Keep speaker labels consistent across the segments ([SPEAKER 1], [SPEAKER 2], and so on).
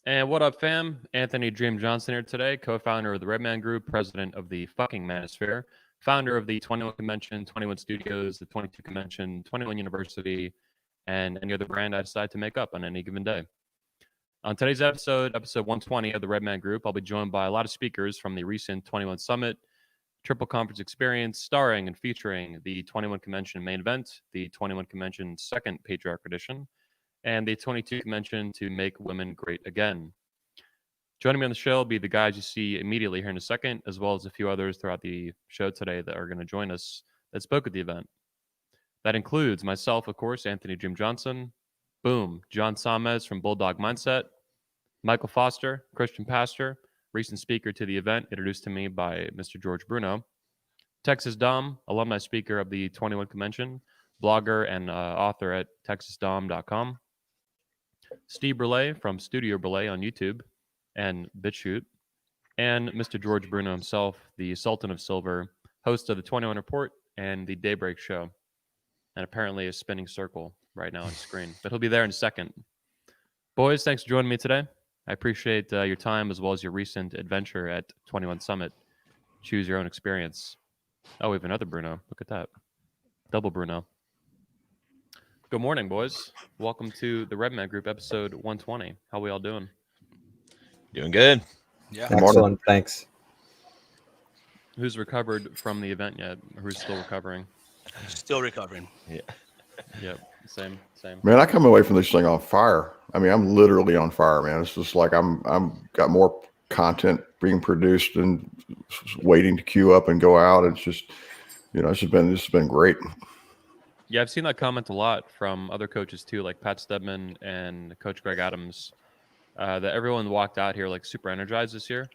[SPEAKER 1] And what up, fam? Anthony Dream Johnson here today, co-founder of the Redman Group, president of the fucking Manosphere, founder of the 21 Convention, 21 Studios, the 22 Convention, 21 University, and any other brand I decide to make up on any given day. On today's episode 120 of the Redman Group, I'll be joined by a lot of speakers from the recent 21 Summit, Triple Conference Experience, starring and featuring the 21 Convention main event, the 21 Convention second Patriarch Edition, and the 22 Convention to Make Women Great Again. Joining me on the show will be the guys you see immediately here in a second, as well as a few others throughout the show today that are going to join us that spoke at the event. That includes myself, of course, Anthony Jim Johnson, boom, John Samez from Bulldog Mindset, Michael Foster, Christian pastor, recent speaker to the event, introduced to me by Mr. George Bruno, Texas Dom, alumni speaker of the 21 Convention, blogger and author at texasdom.com, Steve Burley from Studio Burley on YouTube and BitChute, and Mr. George Bruno himself, the Sultan of Silver, host of the 21 Report and the Daybreak Show, and apparently a spinning circle right now on the screen. But he'll be there in a second. Boys, thanks for joining me today. I appreciate your time as well as your recent adventure at 21 Summit. Choose your own experience. Oh, we have another Bruno. Look at that. Double Bruno. Good morning, boys. Welcome to the Redman Group, episode 120. How we all doing?
[SPEAKER 2] Doing good.
[SPEAKER 3] Yeah.
[SPEAKER 4] Excellent. Thanks.
[SPEAKER 1] Who's recovered from the event yet? Who's still recovering?
[SPEAKER 3] Still recovering.
[SPEAKER 2] Yeah.
[SPEAKER 1] Yep. Same.
[SPEAKER 5] Man, I come away from this thing on fire. I mean, I'm literally on fire, man. It's just like I'm got more content being produced and waiting to queue up and go out. It's just, it's just been great.
[SPEAKER 1] Yeah, I've seen that comment a lot from other coaches too, like Pat Stedman and Coach Greg Adams, that everyone walked out here like super energized this year.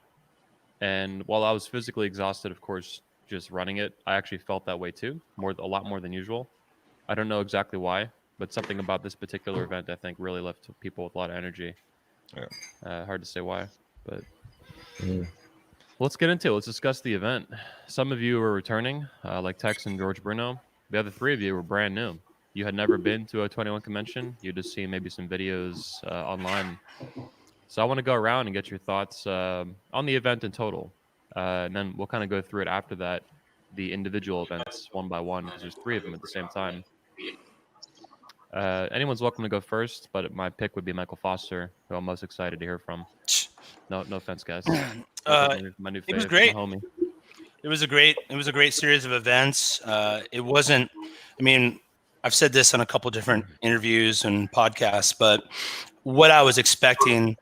[SPEAKER 1] And while I was physically exhausted, of course, just running it, I actually felt that way too, a lot more than usual. I don't know exactly why, but something about this particular event, I think, really left people with a lot of energy.
[SPEAKER 2] Yeah.
[SPEAKER 1] Hard to say why, but let's get into it. Let's discuss the event. Some of you are returning, like Tex and George Bruno. The other three of you were brand new. You had never been to a 21 convention. You just seen maybe some videos online. So I want to go around and get your thoughts on the event in total. And then we'll kind of go through it after that, the individual events one by one, because there's three of them at the same time. Anyone's welcome to go first, but my pick would be Michael Foster, who I'm most excited to hear from. No offense, guys. My new
[SPEAKER 3] it was
[SPEAKER 1] favorite,
[SPEAKER 3] great.
[SPEAKER 1] my homie.
[SPEAKER 3] It was a great series of events. It wasn't, I mean, I've said this on a couple different interviews and podcasts, but what I was expecting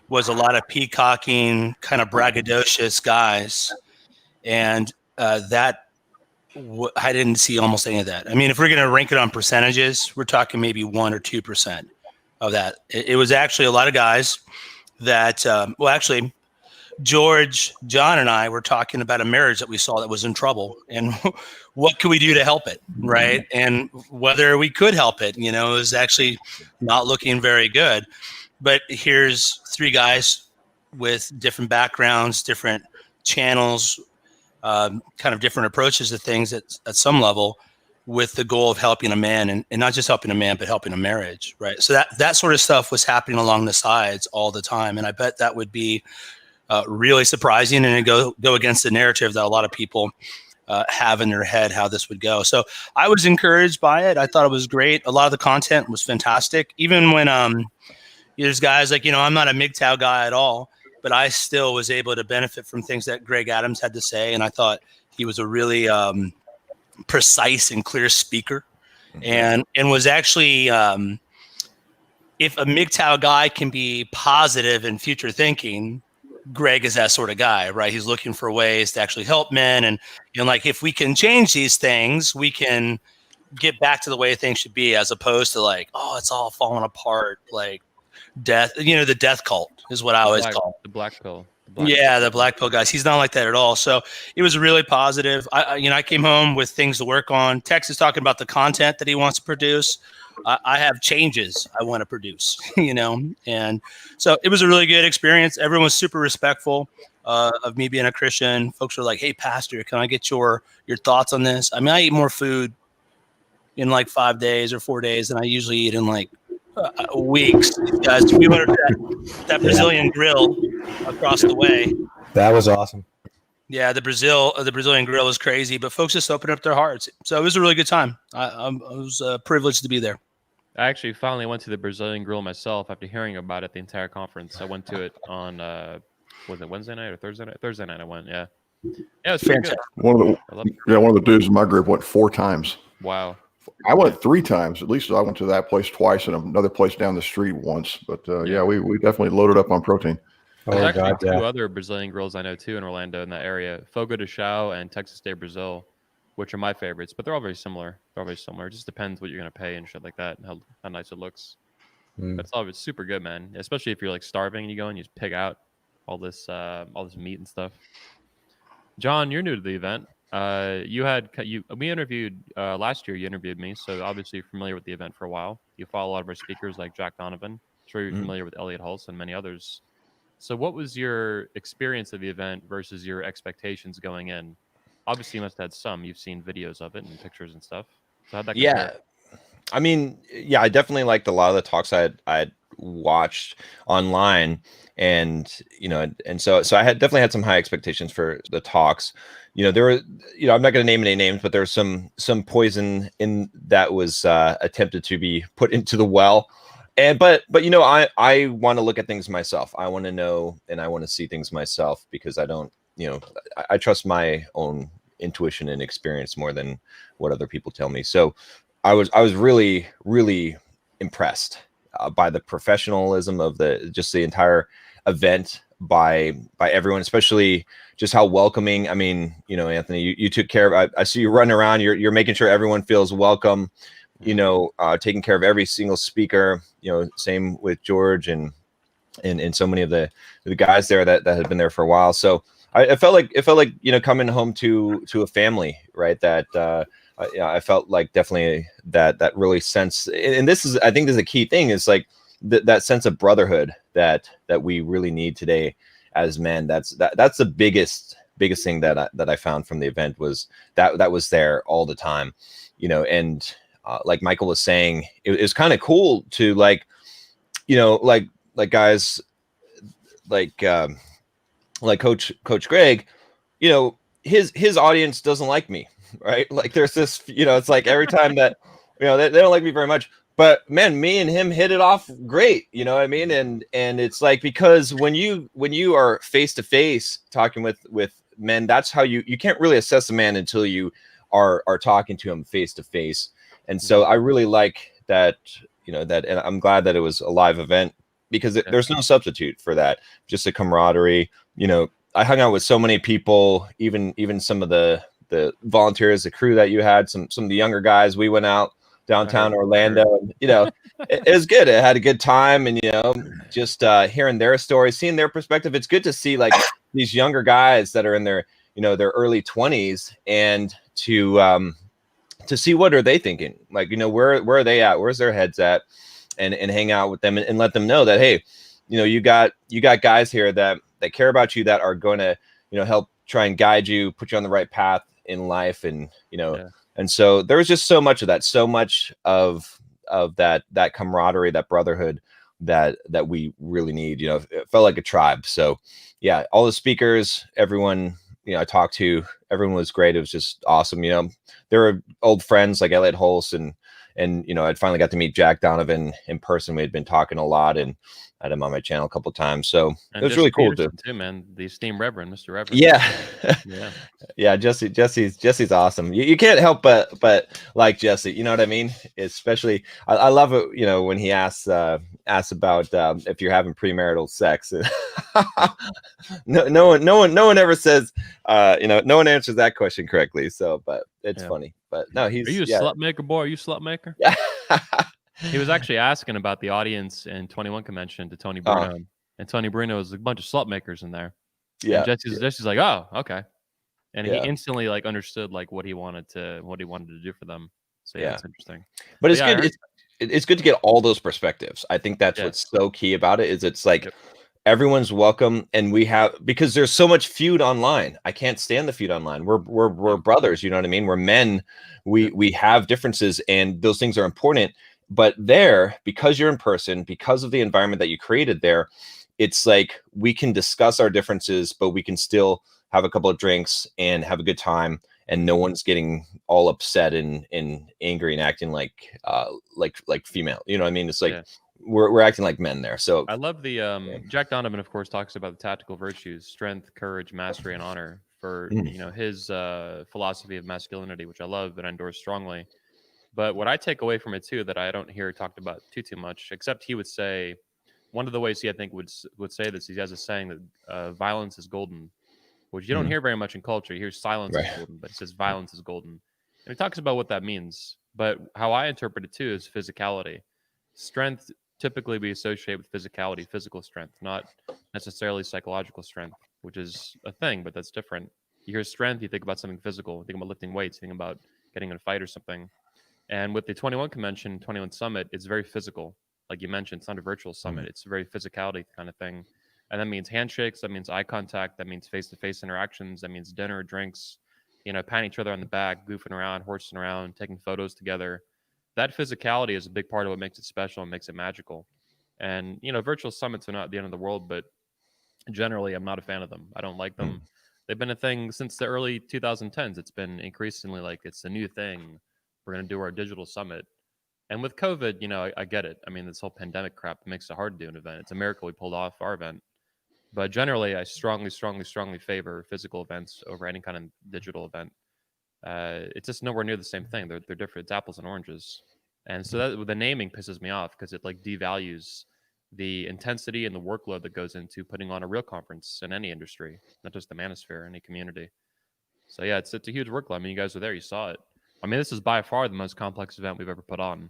[SPEAKER 3] was a lot of peacocking, kind of braggadocious guys. And I didn't see almost any of that. I mean, if we're going to rank it on percentages, we're talking maybe 1 or 2% of that. It was actually a lot of guys that, actually, George, John, and I were talking about a marriage that we saw that was in trouble and what could we do to help it, right? And whether we could help it, it was actually not looking very good. But here's three guys with different backgrounds, different channels, kind of different approaches to things at some level, with the goal of helping a man and not just helping a man, but helping a marriage, right? So that sort of stuff was happening along the sides all the time. And I bet that would be really surprising and go against the narrative that a lot of people have in their head how this would go. So I was encouraged by it. I thought it was great. A lot of the content was fantastic. Even when there's guys like, I'm not a MGTOW guy at all, but I still was able to benefit from things that Greg Adams had to say. And I thought he was a really precise and clear speaker, and was actually, if a MGTOW guy can be positive and future thinking, Greg is that sort of guy, right? He's looking for ways to actually help men. And, like, if we can change these things, we can get back to the way things should be, as opposed to like, oh, it's all falling apart. Like death, the death cult is what I always call it.
[SPEAKER 1] The black pill.
[SPEAKER 3] The black pill guys. He's not like that at all. So it was really positive. I came home with things to work on. Tex is talking about the content that he wants to produce. I have changes I want to produce, and so it was a really good experience. Everyone was super respectful of me being a Christian. Folks were like, "Hey, pastor, can I get your thoughts on this?" I mean, I eat more food in like 5 days or 4 days than I usually eat in like weeks. These guys, we went to that Brazilian grill across the way.
[SPEAKER 4] That was awesome.
[SPEAKER 3] Yeah, the Brazilian grill is crazy, but folks just opened up their hearts. So it was a really good time. I was privileged to be there.
[SPEAKER 1] I actually finally went to the Brazilian grill myself after hearing about it the entire conference. I went to it on was it Wednesday night or Thursday night? Thursday night I went, yeah. Yeah, it was pretty good.
[SPEAKER 5] One of the dudes in my group went 4 times.
[SPEAKER 1] Wow.
[SPEAKER 5] I went 3 times. At least I went to that place twice and another place down the street once. But yeah, we definitely loaded up on protein.
[SPEAKER 1] There's actually 2 other Brazilian grills I know too in Orlando in that area, Fogo de Chão and Texas Day Brazil, which are my favorites, but they're all very similar. It just depends what you're gonna pay and shit like that, and how nice it looks. But it's super good, man. Especially if you're like starving and you go and you just pick out all this meat and stuff. John, you're new to the event. We interviewed last year. You interviewed me, so obviously you're familiar with the event for a while. You follow a lot of our speakers like Jack Donovan. I'm sure you're familiar with Elliot Hulse and many others. So what was your experience of the event versus your expectations going in? Obviously, you must have had some. You've seen videos of it and pictures and stuff. So how'd that compare?
[SPEAKER 2] Yeah. I mean, yeah, I definitely liked a lot of the talks I'd watched online. And, so I had definitely had some high expectations for the talks. There were, I'm not going to name any names, but there was some poison in that was attempted to be put into the well. But I want to look at things myself. I want to know and I want to see things myself because I don't, I trust my own intuition and experience more than what other people tell me. So I was really, really impressed by the professionalism of the entire event by everyone, especially just how welcoming. I mean, Anthony, you took care of. I see you running around. You're making sure everyone feels welcome. Taking care of every single speaker. Same with George and so many of the guys there that had been there for a while. So it felt like coming home to a family, right? That I felt like definitely that really sense. And I think this is a key thing is like that sense of brotherhood that we really need today as men. That's the biggest thing that I found from the event was that was there all the time, and like Michael was saying, it was kind of cool to like guys like Coach Greg, his audience doesn't like me, right? Like there's this, it's like every time that, they don't like me very much, but man, me and him hit it off great. You know what I mean? And it's like, because when you are face to face talking with men, that's how you can't really assess a man until you are talking to him face to face. And so I really like that, and I'm glad that it was a live event because there's no substitute for that. Just the camaraderie. I hung out with so many people, even some of the volunteers, the crew that you had, some of the younger guys. We went out downtown Orlando, and it was good. I had a good time, and just hearing their stories, seeing their perspective. It's good to see like these younger guys that are in their their early 20s, and to see what are they thinking, like where are they at, where's their heads at, and hang out with them and let them know that, hey, you got guys here that care about you, that are going to help try and guide you, put you on the right path in life. And and so there was just so much of that, so much of that camaraderie, that brotherhood that we really need. It felt like a tribe. So yeah, all the speakers, everyone I talked to, everyone was great. It was just awesome. There were old friends like Elliot Hulse and I'd finally got to meet Jack Donovan in person. We had been talking a lot, and I had him on my channel a couple of times. So it was really cool too, man. The esteemed Reverend, Mr. Reverend. Yeah. Yeah. Jesse's awesome. You can't help but like Jesse, you know what I mean? Especially, I love it, when he asks about if you're having premarital sex. no one ever says, no one answers that question correctly. So, but it's funny. But no, are you a slut maker, boy? Are you a slut maker? Yeah. He was actually asking about the audience in 21 convention to Tony Bruno, and Tony Bruno is a bunch of slut makers in there. Yeah. And Jesse's like, oh, okay. And he instantly like understood like what he wanted to do for them. So yeah, it's interesting. But it's good. It's good to get all those perspectives. I think that's what's so key about it is it's like everyone's welcome, and because there's so much feud online. I can't stand the feud online. We're brothers, you know what I mean? We're men. We have differences, and those things are important. But there, because you're in person, because of the environment that you created there, it's like we can discuss our differences, but we can still have a couple of drinks and have a good time, and no one's getting all upset and angry and acting like female. You know what I mean? It's like we're acting like men there. So
[SPEAKER 1] I love the Jack Donovan, of course, talks about the tactical virtues: strength, courage, mastery, and honor. For his philosophy of masculinity, which I love and I endorse strongly. But what I take away from it too, that I don't hear talked about too much, except he would say, one of the ways he I think would say this, he has a saying that violence is golden, which you don't hear very much in culture. You hear silence is golden, but he says violence is golden, and he talks about what that means. But how I interpret it too is physicality. Strength typically be associated with physicality, physical strength, not necessarily psychological strength, which is a thing, but that's different. You hear strength, you think about something physical. You think about lifting weights, you think about getting in a fight or something. And with the 21 Convention, 21 Summit, it's very physical. Like you mentioned, it's not a virtual summit. It's a very physicality kind of thing. And that means handshakes, that means eye contact, that means face-to-face interactions, that means dinner, drinks, patting each other on the back, goofing around, horsing around, taking photos together. That physicality is a big part of what makes it special and makes it magical. And, virtual summits are not the end of the world, but generally I'm not a fan of them. I don't like them. They've been a thing since the early 2010s. It's been increasingly like it's a new thing. We're going to do our digital summit. And with COVID, I get it. I mean, this whole pandemic crap makes it hard to do an event. It's a miracle we pulled off our event. But generally, I strongly favor physical events over any kind of digital event. It's just nowhere near the same thing. They're different. It's apples and oranges. And so the naming pisses me off because it like devalues the intensity and the workload that goes into putting on a real conference in any industry, not just the manosphere, any community. So yeah, it's a huge workload. I mean, you guys were there, you saw it. I mean, this is by far the most complex event we've ever put on,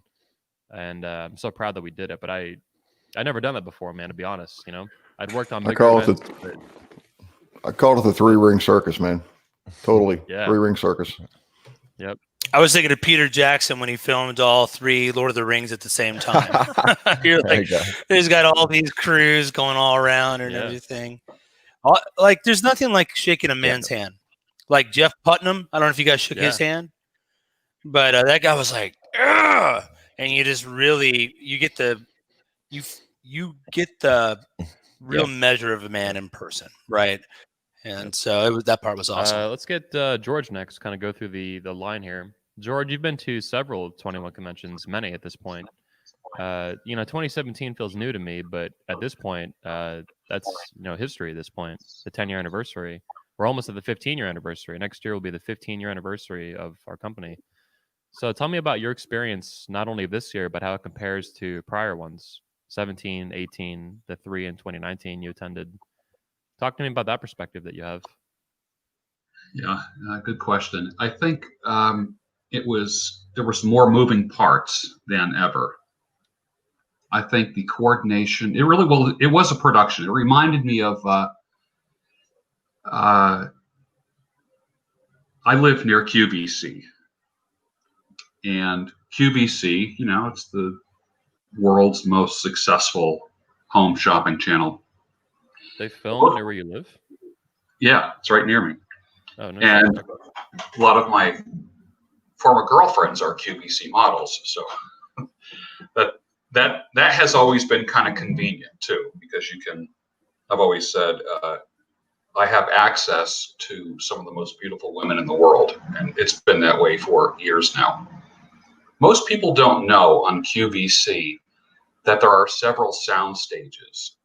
[SPEAKER 1] and I'm so proud that we did it. But I never done that before, man. To be honest, I'd worked on bigger events.
[SPEAKER 5] I called it the 3-ring circus, man. Totally, 3-ring circus.
[SPEAKER 1] Yep.
[SPEAKER 3] I was thinking of Peter Jackson when he filmed all 3 Lord of the Rings at the same time. You're like, there's got all these crews going all around and everything. Like, there's nothing like shaking a man's hand. Like Jeff Putnam, I don't know if you guys shook his hand, but that guy was like, ugh! And you just really you get the real measure of a man in person, right? And so that part was awesome.
[SPEAKER 1] Let's get George next. Kind of go through the line here. George, you've been to several 21 conventions, many at this point. 2017 feels new to me, but at this point, that's history. At this point, the 10-year anniversary. We're almost at the 15-year anniversary. Next year will be the 15-year anniversary of our company. So tell me about your experience, not only this year, but how it compares to prior ones, 17, 18, the 3 in 2019 you attended. Talk to me about that perspective that you have.
[SPEAKER 4] Yeah, good question. I think there was more moving parts than ever. I think the coordination, it was a production. It reminded me of, I live near QVC, and QVC, it's the world's most successful home shopping channel.
[SPEAKER 1] They film near where you live?
[SPEAKER 4] Yeah, it's right near me.
[SPEAKER 1] Oh, no.
[SPEAKER 4] And a lot of my former girlfriends are QVC models, so that has always been kind of convenient too, because I've always said I have access to some of the most beautiful women in the world, and it's been that way for years now. Most people don't know on QVC that there are several sound stages.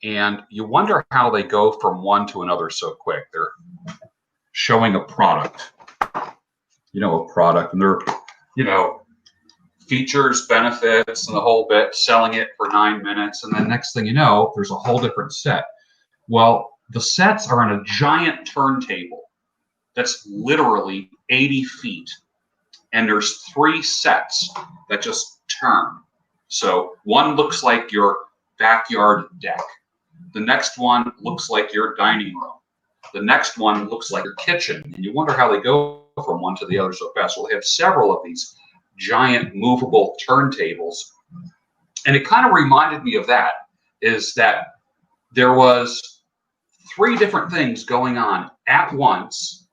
[SPEAKER 4] And you wonder how they go from one to another so quick. They're showing a product, and they're, features, benefits, and the whole bit, selling it for 9 minutes. And then next thing you know, there's a whole different set. Well, the sets are on a giant turntable that's literally 80 feet. And there's 3 sets that just turn. So one looks like your backyard deck. The next one looks like your dining room. The next one looks like your kitchen. And you wonder how they go from one to the other so fast. Well, they have several of these giant movable turntables. And it kind of reminded me of that, is that there was 3 different things going on at once,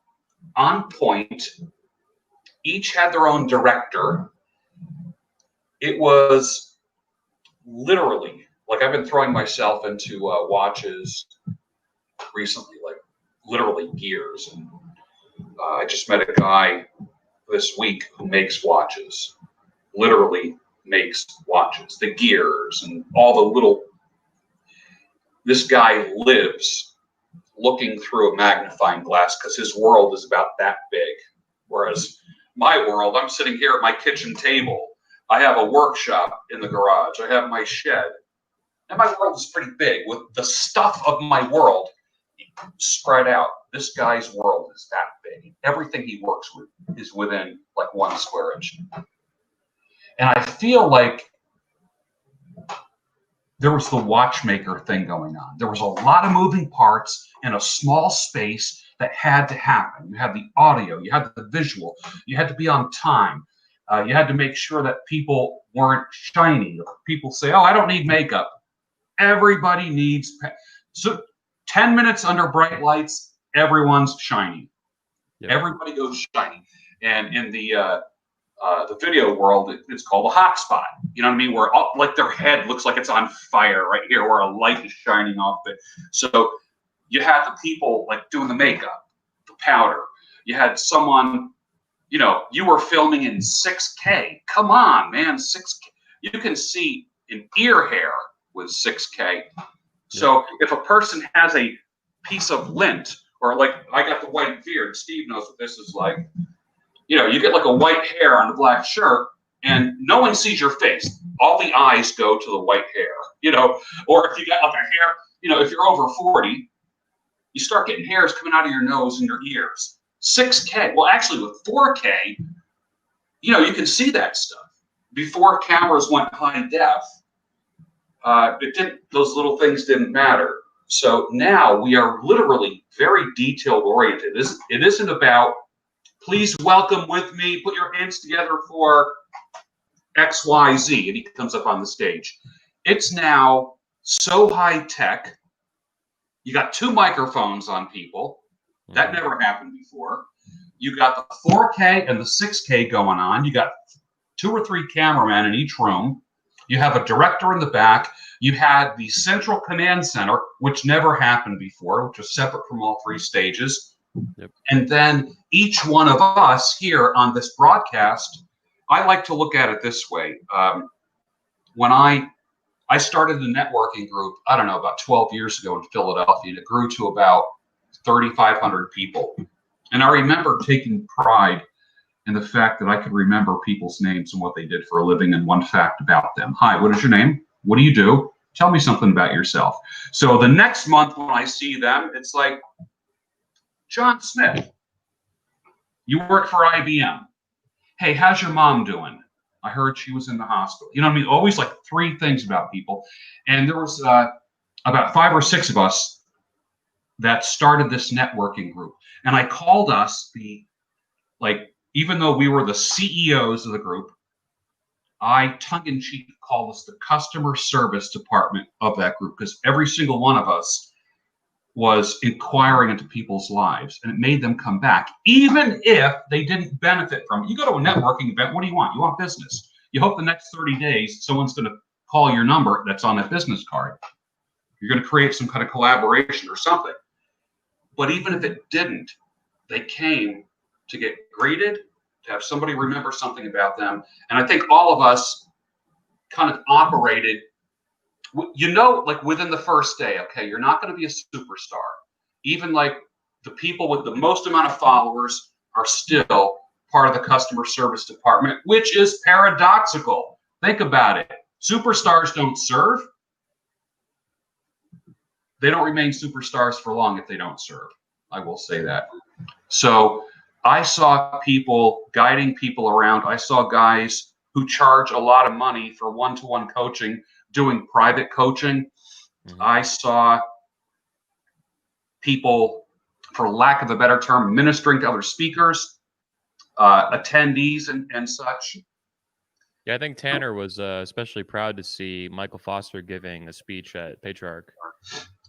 [SPEAKER 4] on point. Each had their own director. it was literally like I've been throwing myself into watches recently, like literally gears. And I just met a guy this week who makes watches, literally makes watches, the gears and all the little. This guy lives looking through a magnifying glass because his world is about that big. Whereas my world, I'm sitting here at my kitchen table. I have a workshop in the garage. I have my shed. And my world is pretty big with the stuff of my world spread out. This guy's world is that big. Everything he works with is within like 1 square inch. And I feel like there was the watchmaker thing going on. There was a lot of moving parts in a small space that had to happen. You had the audio, you had the visual, you had to be on time. You had to make sure that people weren't shiny. People say, oh, I don't need makeup. Everybody needs, so 10 minutes under bright lights, everyone's shiny. Yep. Everybody goes shiny. And in the video world, it's called a hot spot. You know what I mean? Where like their head looks like it's on fire right here, where a light is shining off it. So you had the people like doing the makeup, the powder. You had someone, you know, you were filming in 6K. Come on, man, 6K. You can see an ear hair with 6K. So if a person has a piece of lint, or like I got the white beard, Steve knows what this is like. You know, you get like a white hair on the black shirt and no one sees your face. All the eyes go to the white hair, you know, or if you got like a hair, you know, if you're over 40, you start getting hairs coming out of your nose and your ears. 6K, well, actually with 4K, you know, you can see that stuff. Before cameras went high def, those little things didn't matter. So now we are literally very detailed oriented. It isn't about, please welcome with me, put your hands together for XYZ, and he comes up on the stage. It's now so high tech. You got 2 microphones on people. That never happened before. You got the 4K and the 6K going on. You got 2 or 3 cameramen in each room. You have a director in the back. You had the central command center, which never happened before, which was separate from all 3 stages. Yep. And then each one of us here on this broadcast, I like to look at it this way. When I started the networking group, I don't know, about 12 years ago in Philadelphia, and it grew to about 3,500 people. And I remember taking pride in the fact that I could remember people's names and what they did for a living and one fact about them. Hi, what is your name? What do you do? Tell me something about yourself. So the next month when I see them, it's like, John Smith, you work for IBM. Hey, how's your mom doing? I heard she was in the hospital. You know what I mean? Always like 3 things about people. And there was about 5 or 6 of us that started this networking group. And I called us even though we were the CEOs of the group, I tongue-in-cheek called us the customer service department of that group, because every single one of us was inquiring into people's lives, and it made them come back, even if they didn't benefit from it. You go to a networking event, what do you want? You want business. You hope the next 30 days someone's going to call your number that's on that business card. You're going to create some kind of collaboration or something. But even if it didn't, they came to get greeted, to have somebody remember something about them. And I think all of us kind of operated, you know, like within the first day, okay, you're not going to be a superstar. Even like the people with the most amount of followers are still part of the customer service department, which is paradoxical. Think about it. Superstars don't serve. They don't remain superstars for long if they don't serve. I will say that. So I saw people guiding people around. I saw guys who charge a lot of money for one-to-one coaching, doing private coaching. Mm-hmm. I saw people, for lack of a better term, ministering to other speakers, attendees, and such.
[SPEAKER 1] Yeah, I think Tanner was especially proud to see Michael Foster giving a speech at Patriarch.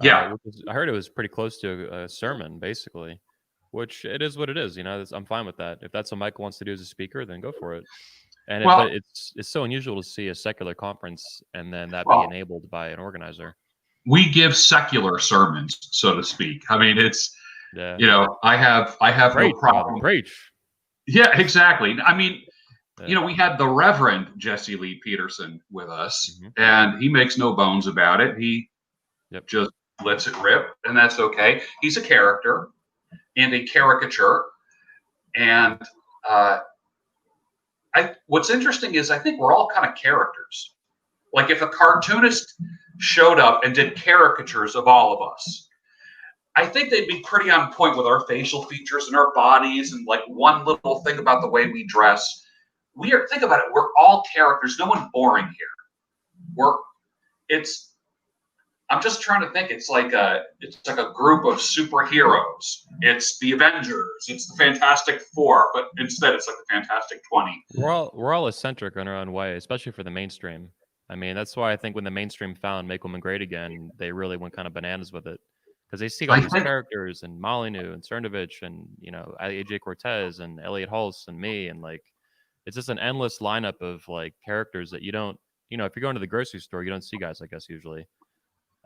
[SPEAKER 4] Yeah.
[SPEAKER 1] I heard it was pretty close to a sermon, basically, which it is what it is. You know, I'm fine with that. If that's what Michael wants to do as a speaker, then go for it. And
[SPEAKER 4] Well,
[SPEAKER 1] but it's so unusual to see a secular conference and then that be
[SPEAKER 4] well,
[SPEAKER 1] enabled by an organizer.
[SPEAKER 4] we give secular sermons, so to speak. I mean, it's,
[SPEAKER 1] Yeah.
[SPEAKER 4] I have no
[SPEAKER 1] Preach, brother,
[SPEAKER 4] problem.
[SPEAKER 1] preach.
[SPEAKER 4] Yeah, exactly. I mean,
[SPEAKER 1] Yeah.
[SPEAKER 4] we had the Reverend Jesse Lee Peterson with us,
[SPEAKER 1] Mhm.
[SPEAKER 4] and he makes no bones about it. He
[SPEAKER 1] Yep.
[SPEAKER 4] just lets it rip, and that's okay. He's a character and a caricature. And what's interesting is I think we're all kind of characters. Like if a cartoonist showed up and did caricatures of all of us, I think they'd be pretty on point with our facial features and our bodies and like one little thing about the way we dress. Think about it, we're all characters. No one boring here. I'm just trying to think. It's like a group of superheroes. It's the Avengers. It's the Fantastic Four, but instead it's like the Fantastic 20.
[SPEAKER 1] We're all eccentric in our own way, especially for the mainstream. I mean, that's why I think when the mainstream found Make Women Great Again, they really went kind of bananas with it. Because they see all these characters and Molyneux and Cernovich and AJ Cortez and Elliot Hulse and me, and like it's just an endless lineup of like characters that you don't, if you're going to the grocery store, you don't see guys like us usually.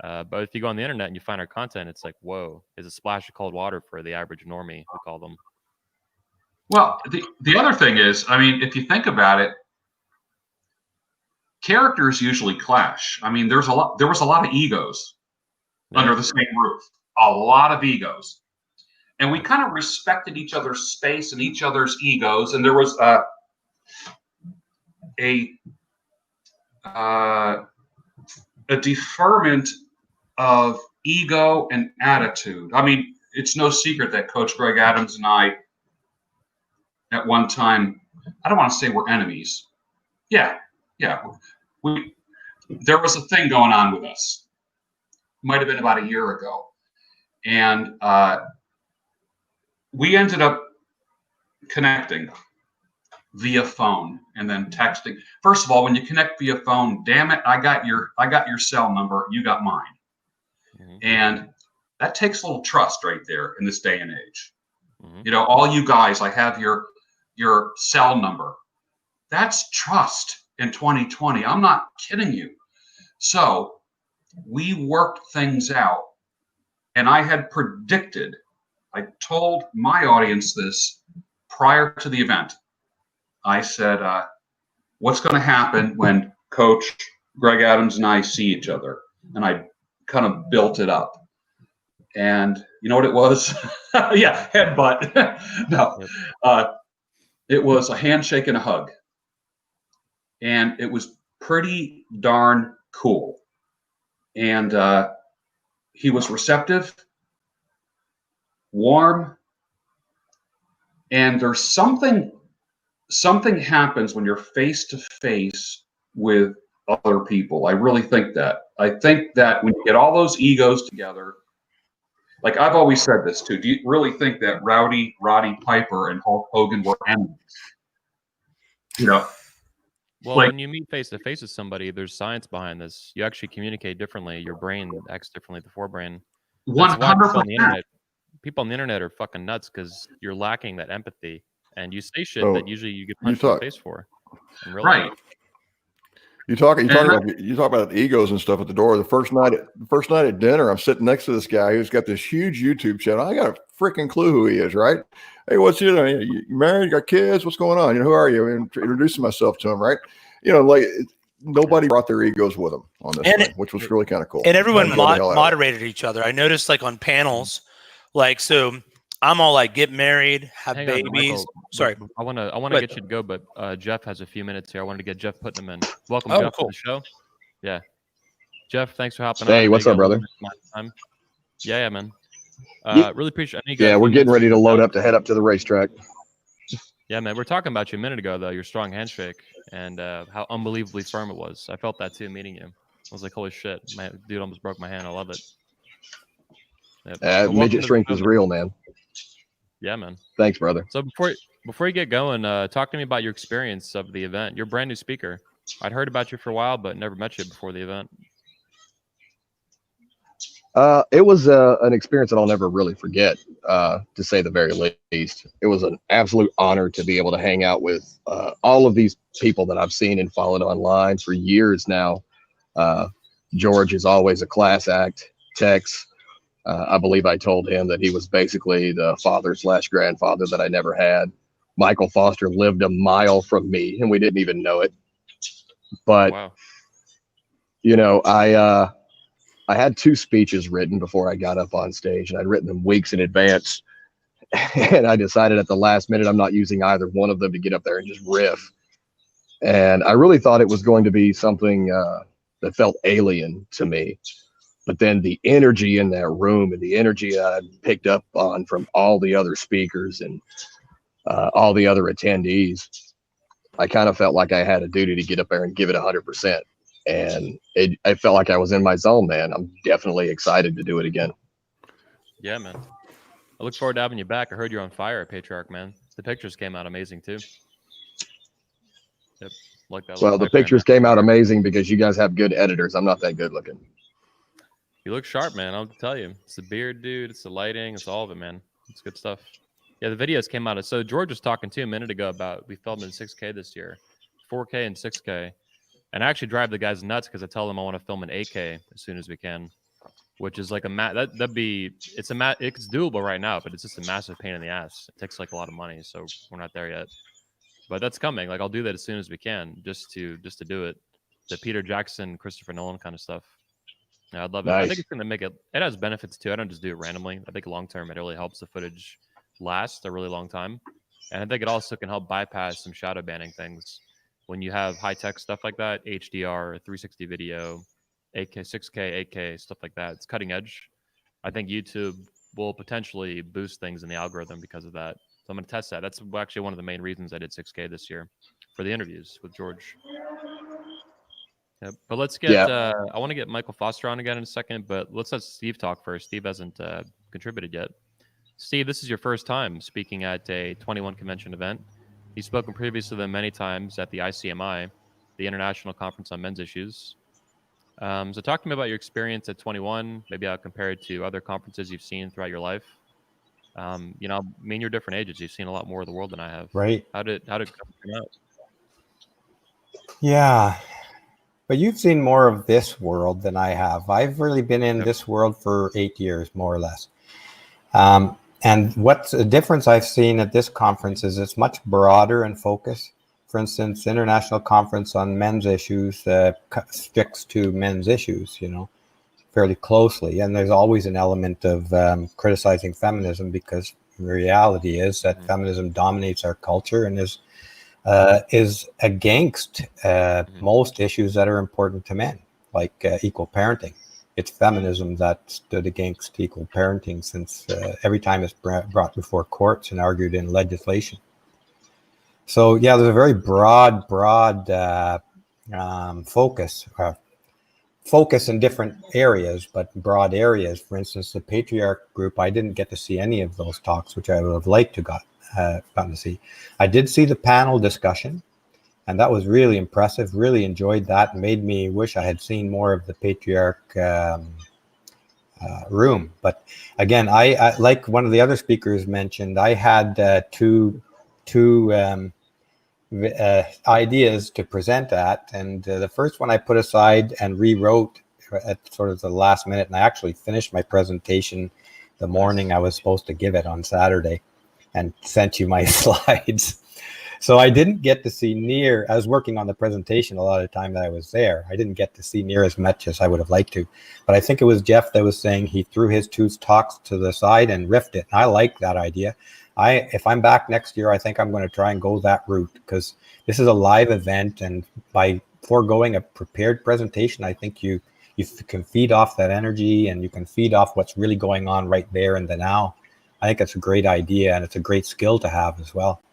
[SPEAKER 1] But if you go on the internet and you find our content, it's like, whoa, it's a splash of cold water for the average normie, we call them.
[SPEAKER 4] Well, the other thing is, I mean, if you think about it, characters usually clash. I mean, there was a lot of egos under the same roof. A lot of egos. And we kind of respected each other's space and each other's egos. And there was a deferment of ego and attitude. I mean, it's no secret that Coach Greg Adams and I, at one time, I don't want to say we're enemies. Yeah. There was a thing going on with us. Might have been about a year ago. And we ended up connecting via phone and then texting. First of all, when you connect via phone, damn it, I got your cell number, you got mine. Mm-hmm. And that takes a little trust right there in this day and age. Mm-hmm. All you guys, I have your cell number. That's trust in 2020. I'm not kidding you. So we worked things out. And I had predicted, I told my audience this prior to the event. I said, what's going to happen when Coach Greg Adams and I see each other? And I kind of built it up. And you know what it was? Yeah, headbutt. No, it was a handshake and a hug. And it was pretty darn cool. And he was receptive, warm, and there's something happens when you're face to face with other people. I really think that. I think that when you get all those egos together, like I've always said this too, do you really think that Roddy Piper and Hulk Hogan were enemies?
[SPEAKER 1] Well, when you meet face to face with somebody, there's science behind this. You actually communicate differently. Your brain acts differently, the forebrain. That's
[SPEAKER 4] 100%.
[SPEAKER 1] Why people on the internet are fucking nuts because you're lacking that empathy, and you say shit that usually you get punched in the face for.
[SPEAKER 4] Right.
[SPEAKER 5] You talk about egos and stuff at the door. The first night at dinner, I'm sitting next to this guy who's got this huge YouTube channel. I got a freaking clue who he is, right? Hey, what's you married? You got kids? What's going on? Who are you? And introducing myself to him, right? Nobody brought their egos with them on this thing, which was really kind of cool.
[SPEAKER 3] And everyone moderated each other. I noticed, like on panels, so I'm all like, get married, have babies. Sorry,
[SPEAKER 1] I want to get you to go, but Jeff has a few minutes here. I wanted to get Jeff Putnam in. Welcome, Jeff, to the show. Yeah, Jeff, thanks for hopping on.
[SPEAKER 6] Hey, what's up, brother?
[SPEAKER 1] Yeah, man. Really appreciate it.
[SPEAKER 6] Yeah, we're getting ready to load up to head up to the racetrack.
[SPEAKER 1] Yeah, man. We're talking about you a minute ago, though. Your strong handshake and how unbelievably firm it was. I felt that too meeting you. I was like, holy shit, my dude almost broke my hand. I love it.
[SPEAKER 6] Midget strength is real, man.
[SPEAKER 1] Yeah, man.
[SPEAKER 6] Thanks, brother.
[SPEAKER 1] So before you get going, talk to me about your experience of the event. You're a brand new speaker. I'd heard about you for a while, but never met you before the event.
[SPEAKER 6] It was an experience that I'll never really forget, to say the very least. It was an absolute honor to be able to hang out with all of these people that I've seen and followed online for years now. George is always a class act. Tex, I believe I told him that he was basically the father/grandfather that I never had. Michael Foster lived a mile from me, and we didn't even know it. But,
[SPEAKER 1] Wow.
[SPEAKER 6] you know, I had 2 speeches written before I got up on stage, and I'd written them weeks in advance. And I decided at the last minute I'm not using either one of them to get up there and just riff. And I really thought it was going to be something that felt alien to me. But then the energy in that room and the energy that I picked up on from all the other speakers and all the other attendees, I kind of felt like I had a duty to get up there and give it 100%. And I felt like I was in my zone, man. I'm definitely excited to do it again.
[SPEAKER 1] Yeah, man. I look forward to having you back. I heard you're on fire at Patriarch, man. The pictures came out amazing too. Yep. Like that.
[SPEAKER 6] Well, the pictures came out amazing because you guys have good editors. I'm not that good looking.
[SPEAKER 1] You look sharp, man. I'll tell you. It's the beard, dude. It's the lighting. It's all of it, man. It's good stuff. Yeah, the videos came out. So George was talking to you a minute ago about we filmed in 6K this year, 4K and 6K. And I actually drive the guys nuts because I tell them I want to film in 8K as soon as we can, which is like it's doable right now, but it's just a massive pain in the ass. It takes like a lot of money, so we're not there yet. But that's coming. Like I'll do that as soon as we can, just to do it. The Peter Jackson, Christopher Nolan kind of stuff. Yeah, I'd love it.
[SPEAKER 6] Nice.
[SPEAKER 1] I think it's gonna make it. It has benefits too. I don't just do it randomly. I think long term it really helps the footage last a really long time, and I think it also can help bypass some shadow banning things. When you have high-tech stuff like that, HDR, 360 video, 8K, 6K, 8K, stuff like that, it's cutting edge. I think YouTube will potentially boost things in the algorithm because of that. So I'm going to test that. That's actually one of the main reasons I did 6K this year for the interviews with George. Yep. But let's get, I want to get Michael Foster on again in a second, but let's let Steve talk first. Steve hasn't contributed yet. Steve, this is your first time speaking at a 21 convention event. You've spoken previously to them many times at the ICMI, the International Conference on Men's Issues. So talk to me about your experience at 21, maybe how compared to other conferences you've seen throughout your life. You're different ages. You've seen a lot more of the world than I have.
[SPEAKER 7] Right.
[SPEAKER 1] How did it come out?
[SPEAKER 7] Yeah. But you've seen more of this world than I have. I've really been in this world for 8 years, more or less. And what's the difference I've seen at this conference is it's much broader in focus. For instance, International Conference on Men's Issues sticks to men's issues, fairly closely. And there's always an element of criticizing feminism because the reality is that feminism dominates our culture and is against most issues that are important to men, like equal parenting. It's feminism that stood against equal parenting since every time it's brought before courts and argued in legislation. So yeah, there's a very broad focus in different areas, but broad areas. For instance, the Patriarch group, I didn't get to see any of those talks, which I would have liked to gotten to see. I did see the panel discussion, and that was really impressive. Really enjoyed that. Made me wish I had seen more of the Patriarch room. But again, I like one of the other speakers mentioned, I had two ideas to present at, and the first one I put aside and rewrote at sort of the last minute, and I actually finished my presentation the morning I was supposed to give it on Saturday and sent you my slides. So I didn't get to see I was working on the presentation a lot of the time that I was there. I didn't get to see near as much as I would have liked to. But I think it was Jeff that was saying he threw his 2 talks to the side and riffed it. And I like that idea. If I'm back next year, I think I'm going to try and go that route because this is a live event. And by foregoing a prepared presentation, I think you can feed off that energy and you can feed off what's really going on right there and the now. I think it's a great idea and it's a great skill to have as well.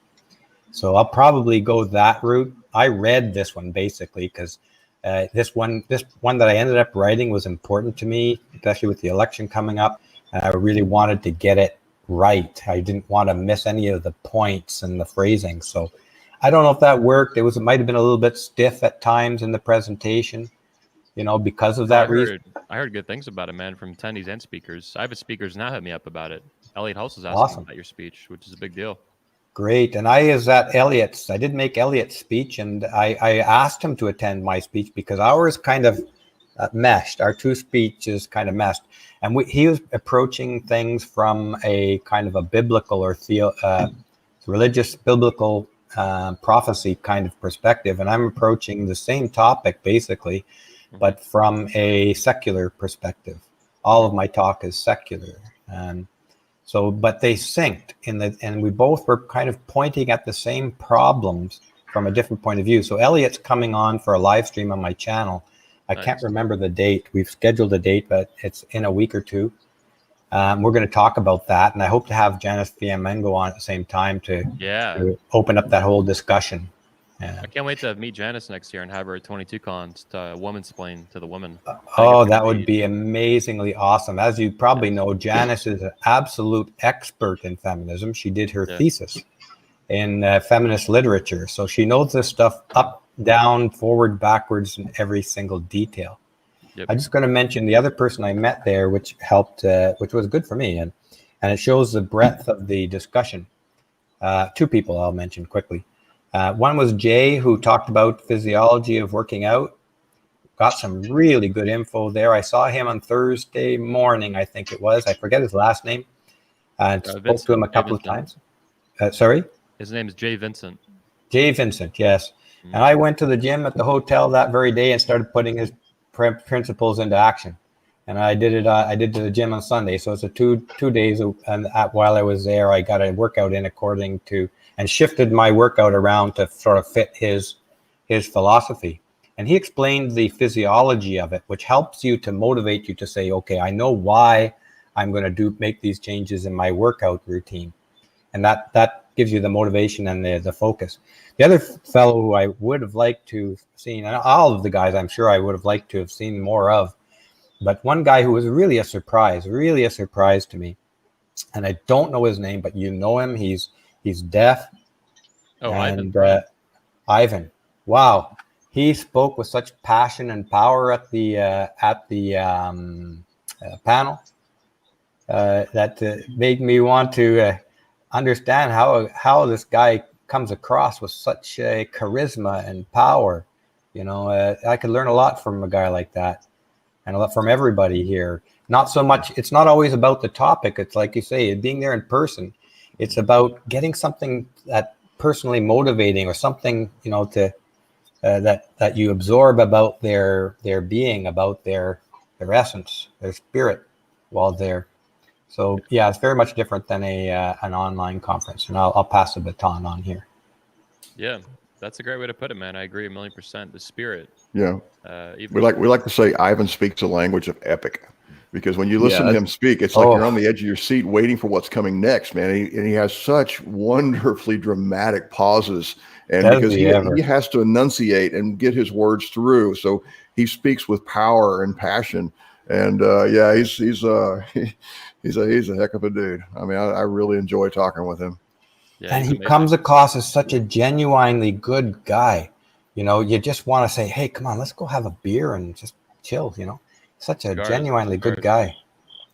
[SPEAKER 7] So I'll probably go that route. I read this one basically because this one that I ended up writing was important to me, especially with the election coming up. And I really wanted to get it right. I didn't want to miss any of the points and the phrasing. So I don't know if that worked. It might have been a little bit stiff at times in the presentation, because of that reason.
[SPEAKER 1] I heard good things about it, man, from attendees and speakers. I have speakers now hit me up about it. Elliot Hulse is asking
[SPEAKER 7] Awesome.
[SPEAKER 1] about your speech, which is a big deal.
[SPEAKER 7] Great. And I did make Elliot's speech, and I asked him to attend my speech because ours kind of meshed. Our two speeches kind of meshed. And he was approaching things from a kind of a biblical or religious biblical prophecy kind of perspective. And I'm approaching the same topic basically, but from a secular perspective. All of my talk is secular. But they synced and we both were kind of pointing at the same problems from a different point of view. So Elliot's coming on for a live stream on my channel. I can't remember the date. We've scheduled a date, but it's in a week or two. We're going to talk about that. And I hope to have Janice Fiamengo on at the same time to open up that whole discussion.
[SPEAKER 1] I can't wait to meet Janice next year and have her at 22Cons to woman-splain to the women.
[SPEAKER 7] That would be amazingly awesome. As you probably know, Janice is an absolute expert in feminism. She did her thesis in feminist literature. So she knows this stuff up, down, forward, backwards, in every single detail. Yep. I'm just going to mention the other person I met there, which helped, which was good for me. And it shows the breadth of the discussion. Two people I'll mention quickly. One was Jay, who talked about physiology of working out. Got some really good info there. I saw him on Thursday morning, I think it was. I forget his last name. Spoke to him a couple of times. Sorry?
[SPEAKER 1] His name is Jay Vincent.
[SPEAKER 7] Jay Vincent, yes. And I went to the gym at the hotel that very day and started putting his principles into action. And I did it. I did to the gym on Sunday. So it's a two days. And while I was there, I got a workout in according to, and shifted my workout around to sort of fit his philosophy. And he explained the physiology of it, which helps you to motivate you to say, okay, I know why I'm going to make these changes in my workout routine. And that gives you the motivation and the focus. The other fellow who I would have liked to have seen, and all of the guys I'm sure I would have liked to have seen more of, but one guy who was really a surprise to me, and I don't know his name, but you know him. He's deaf.
[SPEAKER 1] Oh,
[SPEAKER 7] and Ivan. Wow, he spoke with such passion and power at the panel that made me want to understand how this guy comes across with such charisma and power. I could learn a lot from a guy like that, and a lot from everybody here. Not so much. It's not always about the topic. It's like you say, being there in person. It's about getting something that personally motivating, or something that you absorb about their being, about their essence, their spirit while there. So yeah, it's very much different than an online conference. And I'll pass the baton on here.
[SPEAKER 1] Yeah, that's a great way to put it, man. I agree 1,000,000%. The spirit.
[SPEAKER 5] Yeah. We like to say Ivan speaks a language of epic. Because when you listen to him speak, it's like you're on the edge of your seat waiting for what's coming next, man. And he has such wonderfully dramatic pauses. And because he has to enunciate and get his words through. So he speaks with power and passion. And he's a heck of a dude. I mean, I really enjoy talking with him.
[SPEAKER 7] Yeah, and he comes across as such a genuinely good guy. You just want to say, hey, come on, let's go have a beer and just chill, Such a genuinely good guy.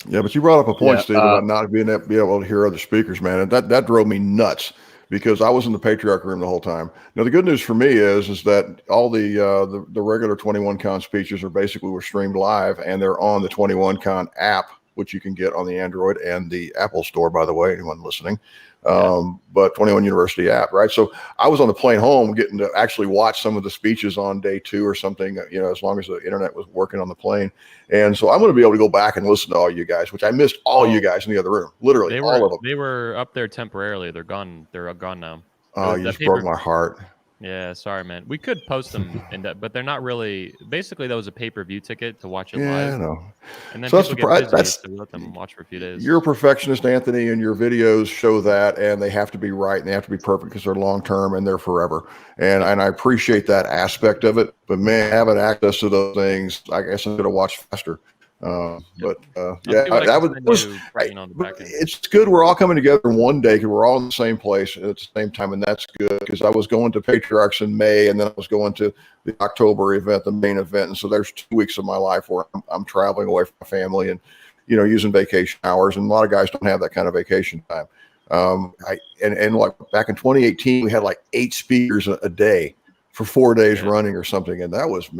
[SPEAKER 5] Yeah, but you brought up a point, Steve, about not being able to hear other speakers, man. And that drove me nuts, because I was in the patriarch room the whole time. Now, the good news for me is that all the regular 21Con speeches were streamed live, and they're on the 21Con app, which you can get on the Android and the Apple Store, by the way, anyone listening. But 21 University app, right? So I was on the plane home getting to actually watch some of the speeches on day 2 or something, as long as the internet was working on the plane. And so I'm going to be able to go back and listen to all you guys, which I missed all you guys in the other room, literally all of them.
[SPEAKER 1] They were up there temporarily. They're gone. They're gone now.
[SPEAKER 5] Oh, you just broke my heart.
[SPEAKER 1] Yeah, sorry, man. We could post them but they're not really. Basically, that was a pay-per-view ticket to watch it live.
[SPEAKER 5] I know.
[SPEAKER 1] And then so people get busy, so we let them watch for a few days.
[SPEAKER 5] You're a perfectionist, Anthony, and your videos show that, and they have to be right, and they have to be perfect, because they're long-term and they're forever. And I appreciate that aspect of it. But man, having access to those things, I guess I could have watched faster. But
[SPEAKER 1] Yeah,
[SPEAKER 5] that was
[SPEAKER 1] on the back end.
[SPEAKER 5] it's good. We're all coming together in one day because we're all in the same place at the same time, and that's good. Because I was going to Patriarchs in May, and then I was going to the October event, the main event, and so there's 2 weeks of my life where I'm traveling away from my family and using vacation hours, and a lot of guys don't have that kind of vacation time. And like back in 2018, we had like 8 speakers a day for 4 days running or something, and that was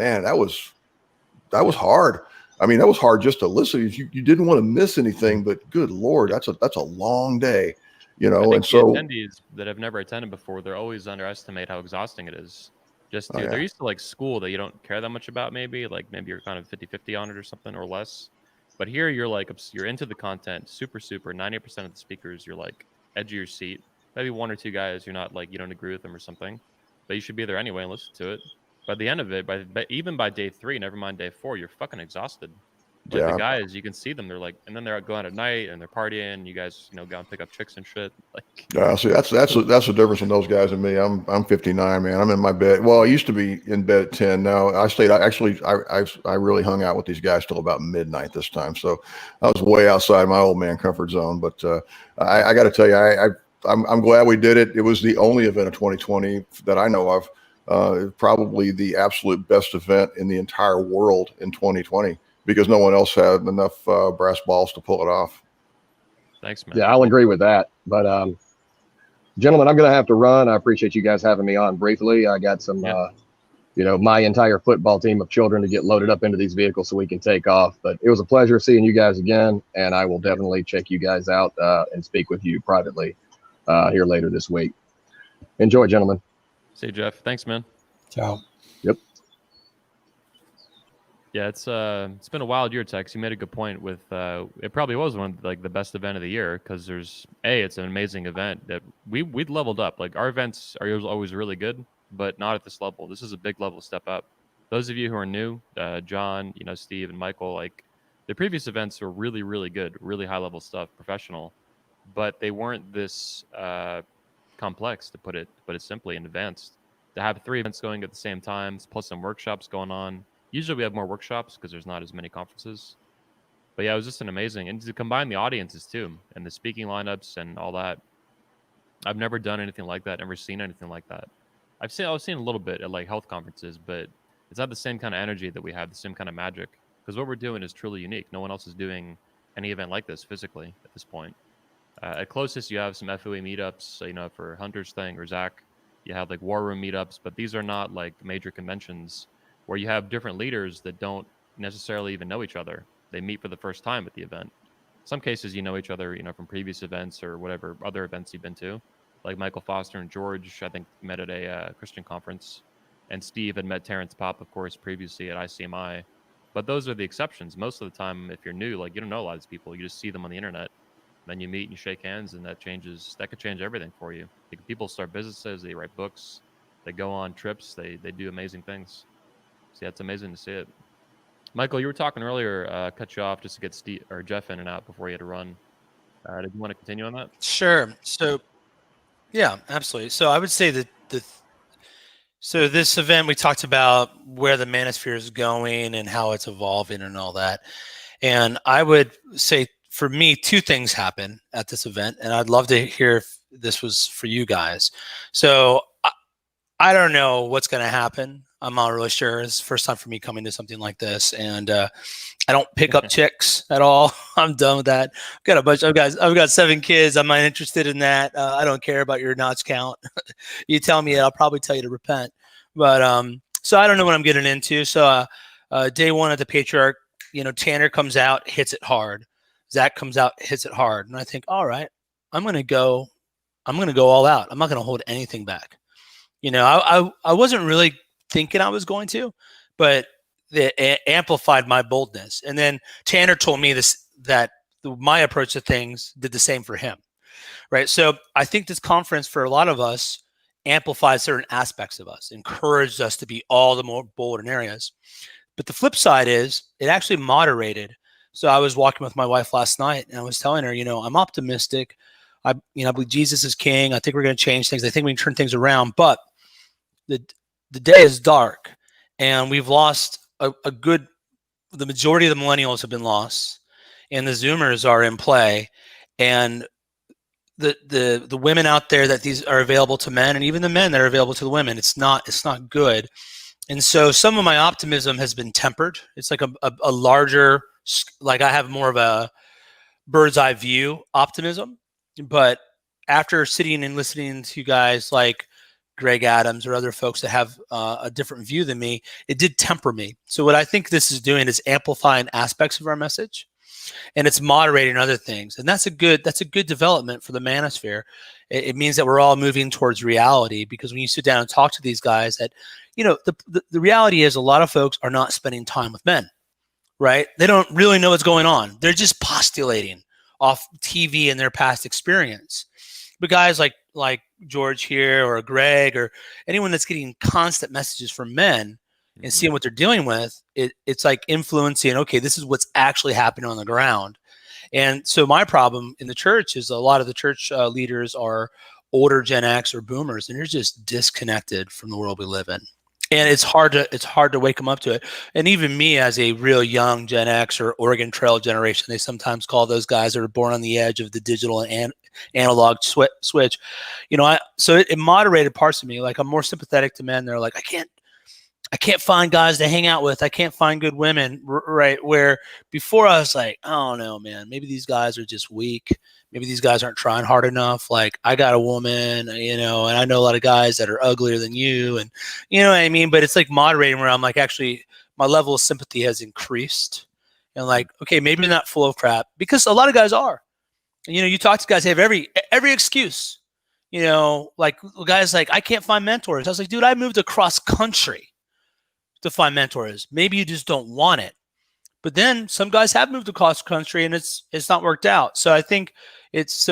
[SPEAKER 5] hard. I mean, that was hard just to listen. You didn't want to miss anything, but good Lord, that's a long day, And so
[SPEAKER 1] attendees that have never attended before, they're always underestimate how exhausting it is. They're used to like school that you don't care that much about, maybe you're kind of 50-50 on it or something or less. But here you're into the content, super. 90% of the speakers, you're like edge of your seat. Maybe 1 or 2 guys you're not you don't agree with them or something, but you should be there anyway and listen to it. By the end of it, even by day 3, never mind day 4, you're fucking exhausted. The guys, you can see them. They're and then they're out going at night and they're partying. You guys, go and pick up chicks and shit.
[SPEAKER 5] See, that's the difference in those guys and me. I'm 59, man. I'm in my bed. Well, I used to be in bed at 10. Now I really hung out with these guys till about midnight this time. So I was way outside my old man comfort zone. But I got to tell you, I'm glad we did it. It was the only event of 2020 that I know of. Probably the absolute best event in the entire world in 2020 because no one else had enough brass balls to pull it off.
[SPEAKER 1] Thanks, man.
[SPEAKER 6] Yeah, I'll agree with that. But gentlemen, I'm going to have to run. I appreciate you guys having me on briefly. I got some, my entire football team of children to get loaded up into these vehicles so we can take off. But it was a pleasure seeing you guys again, and I will definitely check you guys out and speak with you privately here later this week. Enjoy, gentlemen.
[SPEAKER 1] See you, Jeff. Thanks, man.
[SPEAKER 7] Ciao.
[SPEAKER 6] Yep.
[SPEAKER 1] Yeah, it's been a wild year, Tex. You made a good point with it probably was one of the best event of the year because it's an amazing event that we'd leveled up. Our events are always really good, but not at this level. This is a big level step up. Those of you who are new, John, Steve and Michael, the previous events were really, really good, really high level stuff, professional, but they weren't this complex to put it simply and advanced. To have 3 events going at the same time, plus some workshops going on. Usually we have more workshops because there's not as many conferences. But yeah, it was just an amazing, and to combine the audiences too, and the speaking lineups and all that. I've never done anything like that, never seen anything like that. I've seen a little bit at health conferences, but it's not the same kind of energy that we have, the same kind of magic. Because what we're doing is truly unique. No one else is doing any event like this physically at this point. At closest, you have some FOE meetups, for Hunter's thing or Zach. You have war room meetups, but these are not major conventions where you have different leaders that don't necessarily even know each other. They meet for the first time at the event. Some cases you know each other, from previous events or whatever other events you've been to. Like Michael Foster and George, I think, met at a Christian conference. And Steve had met Terrence Pop, of course, previously at ICMI. But those are the exceptions. Most of the time, if you're new, you don't know a lot of these people. You just see them on the internet. Then you meet and you shake hands, and that could change everything for you. People start businesses, they write books, they go on trips, they do amazing things. So yeah, it's amazing to see it. Michael, you were talking earlier, cut you off just to get Steve or Jeff in and out before you had to run. Did you want to continue on that?
[SPEAKER 3] Sure. So, yeah, absolutely. So I would say that so this event, we talked about where the manosphere is going and how it's evolving and all that. And I would say, for me, 2 things happen at this event, and I'd love to hear if this was for you guys. So I don't know what's going to happen. I'm not really sure. It's the first time for me coming to something like this, and I don't pick up chicks at all. I'm done with that. I've got 7 kids. I'm not interested in that. I don't care about your notch count. You tell me, I'll probably tell you to repent. But so I don't know what I'm getting into. So day 1 at the Patriarch, Tanner comes out, hits it hard. Zach comes out, hits it hard. And I think, all right, I'm going to go all out. I'm not going to hold anything back. I wasn't really thinking I was going to, but it amplified my boldness. And then Tanner told me that my approach to things did the same for him. Right. So I think this conference for a lot of us amplified certain aspects of us, encouraged us to be all the more bold in areas. But the flip side is it actually moderated. So I was walking with my wife last night and I was telling her, I'm optimistic. I believe Jesus is king. I think we're going to change things. I think we can turn things around, but the day is dark and we've lost a good the majority of the millennials have been lost, and the Zoomers are in play, and the women out there that these are available to men, and even the men that are available to the women, it's not good. And so some of my optimism has been tempered. It's like a larger, like I have more of a bird's eye view optimism. But after sitting and listening to guys like Greg Adams or other folks that have a different view than me, it did temper me. So what I think this is doing is amplifying aspects of our message, and it's moderating other things. And that's a good development for the manosphere. It means that we're all moving towards reality, because when you sit down and talk to these guys, that, you know, the reality is a lot of folks are not spending time with men, right? They don't really know what's going on. They're just postulating off TV and their past experience. But guys like George here, or Greg, or anyone that's getting constant messages from men and seeing what they're dealing with, it's like influencing, okay, this is what's actually happening on the ground. And so my problem in the church is a lot of the church leaders are older Gen X or boomers, and they're just disconnected from the world we live in. And it's hard to wake them up to it. And even me, as a real young Gen X or Oregon Trail generation, they sometimes call those guys that are born on the edge of the digital and analog switch. You know, so it moderated parts of me. Like, I'm more sympathetic to men. They're like, I can't find guys to hang out with. I can't find good women, right? Where before I was like, I don't know, man, maybe these guys are just weak. Maybe these guys aren't trying hard enough. Like, I got a woman, you know, and I know a lot of guys that are uglier than you, and you know what I mean? But it's like moderating, where I'm like, actually, my level of sympathy has increased. And like, okay, maybe I'm not full of crap, because a lot of guys are. And, you know, you talk to guys, they have every excuse. You know, like guys like, I can't find mentors. I was like, dude, I moved across country to find mentors. Maybe you just don't want it. But then some guys have moved across country and it's not worked out. So I think it's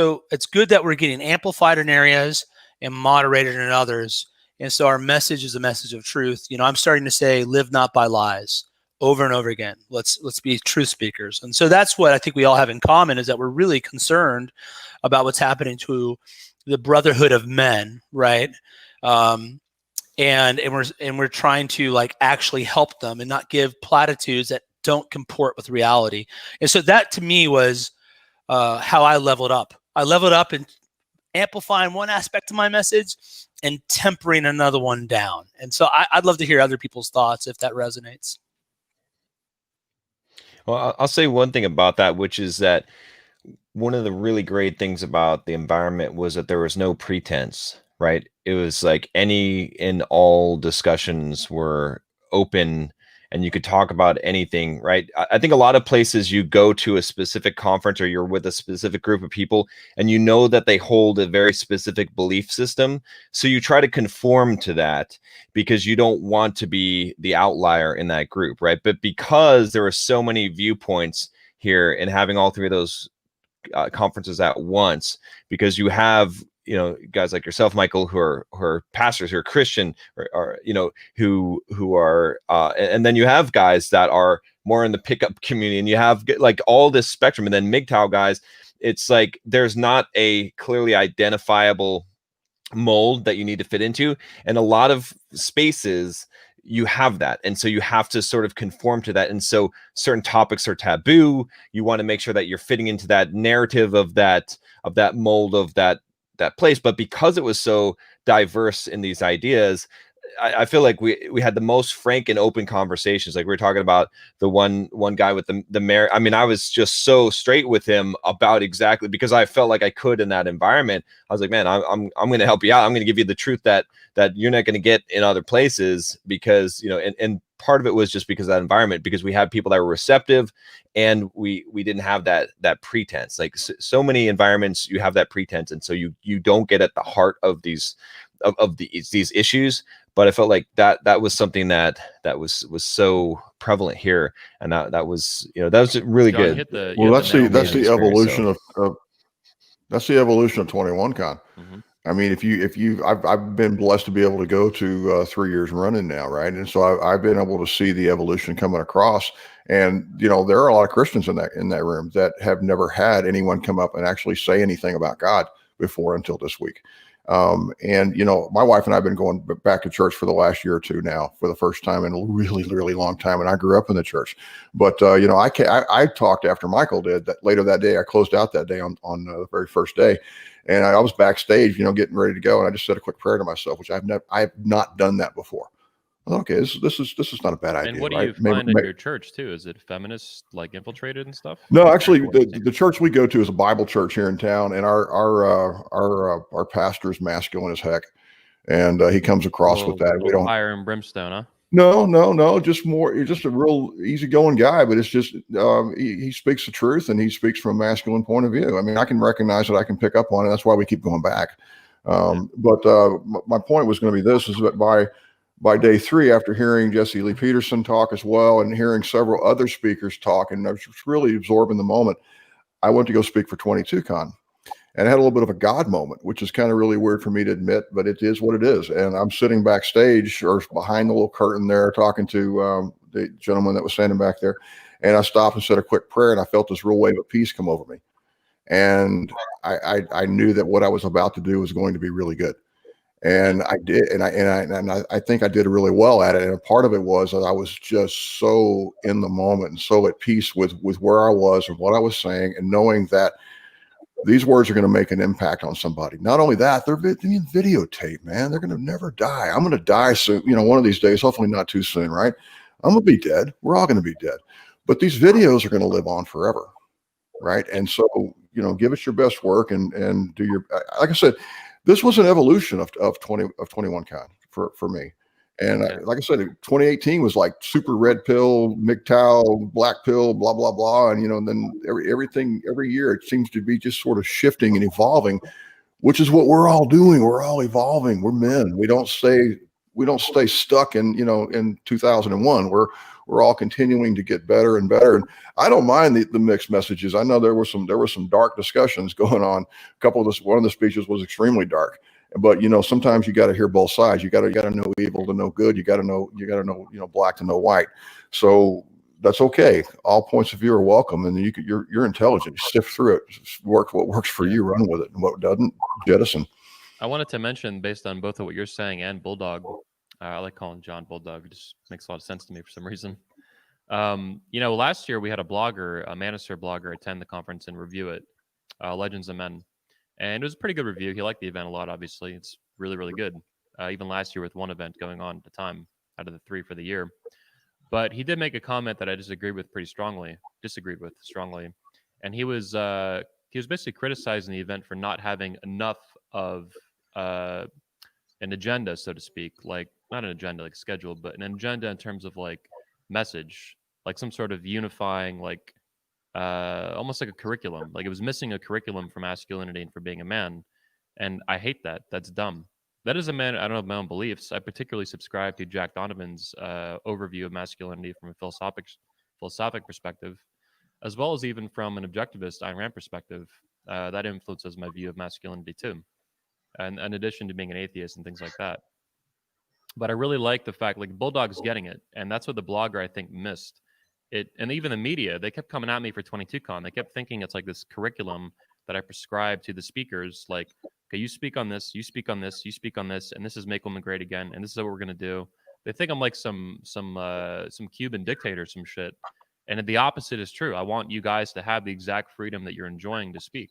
[SPEAKER 3] good that we're getting amplified in areas and moderated in others. And so our message is a message of truth. You know, I'm starting to say, live not by lies, over and over again. Let's be truth speakers. And so that's what I think we all have in common, is that we're really concerned about what's happening to the brotherhood of men, right? And we're trying to like actually help them and not give platitudes that don't comport with reality. And so that to me was how I leveled up. I leveled up in amplifying one aspect of my message and tempering another one down. And so I'd love to hear other people's thoughts if that resonates.
[SPEAKER 2] Well, I'll say one thing about that, which is that one of the really great things about the environment was that there was no pretense, right? It was like any and all discussions were open and you could talk about anything, right? I think a lot of places you go to a specific conference or you're with a specific group of people and you know that they hold a very specific belief system. So you try to conform to that because you don't want to be the outlier in that group, right? But because there are so many viewpoints here and having all three of those conferences at once, because you have, you know, guys like yourself, Michael, who are pastors, who are Christian, or you know, who are, and then you have guys that are more in the pickup community, and you have like all this spectrum, and then MGTOW guys. It's like there's not a clearly identifiable mold that you need to fit into, and a lot of spaces you have that, and so you have to sort of conform to that, and so certain topics are taboo. You want to make sure that you're fitting into that narrative of that mold of that place. But because it was so diverse in these ideas, I feel like we had the most frank and open conversations. Like we were talking about the one guy with the mayor. I mean, I was just so straight with him about exactly, because I felt like I could in that environment. I was like, man, I'm going to help you out. I'm going to give you the truth that you're not going to get in other places, because, you know, and part of it was just because of that environment, because we had people that were receptive and we didn't have that pretense. Like so many environments, you have that pretense. And so you don't get at the heart of these issues. But I felt like that was something that was so prevalent here, and that was, you know, that was really
[SPEAKER 1] John,
[SPEAKER 2] good.
[SPEAKER 5] That's the evolution of that's the evolution of 21Con.
[SPEAKER 2] Mm-hmm.
[SPEAKER 5] I mean, I've been blessed to be able to go to 3 years running now, right? And so I've been able to see the evolution coming across, and you know, there are a lot of Christians in that room that have never had anyone come up and actually say anything about God before until this week. And my wife and I have been going back to church for the last year or two now, for the first time in a really, really long time. And I grew up in the church, but I talked after Michael did that later that day. I closed out that day on the very first day, and I was backstage, getting ready to go, and I just said a quick prayer to myself, which I have not done that before. Okay, this is not a bad idea.
[SPEAKER 1] And what do
[SPEAKER 5] right?
[SPEAKER 1] you find in your church too? Is it feminist, like infiltrated and stuff?
[SPEAKER 5] No, actually, the church we go to is a Bible church here in town, and our pastor is masculine as heck, and he comes across with that. We don't
[SPEAKER 1] fire and brimstone, huh?
[SPEAKER 5] No, just a real easygoing guy, but it's just he speaks the truth, and he speaks from a masculine point of view. I mean, I can recognize that, I can pick up on it. That's why we keep going back. But my point was going to be this: is that by day 3, after hearing Jesse Lee Peterson talk as well, and hearing several other speakers talk, and I was really absorbing the moment, I went to go speak for 22Con. And I had a little bit of a God moment, which is kind of really weird for me to admit, but it is what it is. And I'm sitting backstage or behind the little curtain there talking to the gentleman that was standing back there. And I stopped and said a quick prayer, and I felt this real wave of peace come over me. And I knew that what I was about to do was going to be really good. And I did, and I think I did really well at it. And a part of it was that I was just so in the moment and so at peace with where I was and what I was saying, and knowing that these words are going to make an impact on somebody. Not only that, they're being videotaped, man. They're going to never die. I'm going to die soon, one of these days, hopefully not too soon, right? I'm going to be dead. We're all going to be dead. But these videos are going to live on forever, right? And so, give it your best work and do your, like I said, this was an evolution of 21Con for me. And like I said, 2018 was like super red pill, MGTOW, black pill, blah, blah, blah. And, then every year it seems to be just sort of shifting and evolving, which is what we're all doing. We're all evolving. We're men. We don't stay stuck in 2001. We're all continuing to get better and better. And I don't mind the mixed messages. I know there were some dark discussions going on. One of the speeches was extremely dark. But sometimes you got to hear both sides. You got to know evil to know good. You got to know black to know white. So that's okay. All points of view are welcome, and you're intelligent. You sift through it. What works for you, run with it, and what doesn't, jettison.
[SPEAKER 1] I wanted to mention, based on both of what you're saying and Bulldog, I like calling John Bulldog. It just makes a lot of sense to me for some reason. Last year we had a Manosphere blogger, attend the conference and review it, Legends of Men. And it was a pretty good review. He liked the event a lot, obviously. It's really, really good. Even last year with one event going on at the time out of the 3 for the year. But he did make a comment that I disagreed with strongly. And he was basically criticizing the event for not having enough of an agenda, so to speak. Like, not an agenda like schedule, but an agenda in terms of like message, like some sort of unifying, like almost like a curriculum. Like, it was missing a curriculum for masculinity and for being a man. And I hate that. That's dumb. That is a man. I don't have my own beliefs. I particularly subscribe to Jack Donovan's overview of masculinity from a philosophic perspective, as well as even from an objectivist Ayn Rand perspective. That influences my view of masculinity too, and in addition to being an atheist and things like that. But I really like the fact, like, Bulldog's getting it, and that's what the blogger, I think, missed. It, and even the media, they kept coming at me for 22Con. They kept thinking it's like this curriculum that I prescribe to the speakers, like, okay, you speak on this, you speak on this, you speak on this, and this is make women great again, and this is what we're gonna do. They think I'm like some Cuban dictator, some shit. And the opposite is true. I want you guys to have the exact freedom that you're enjoying to speak.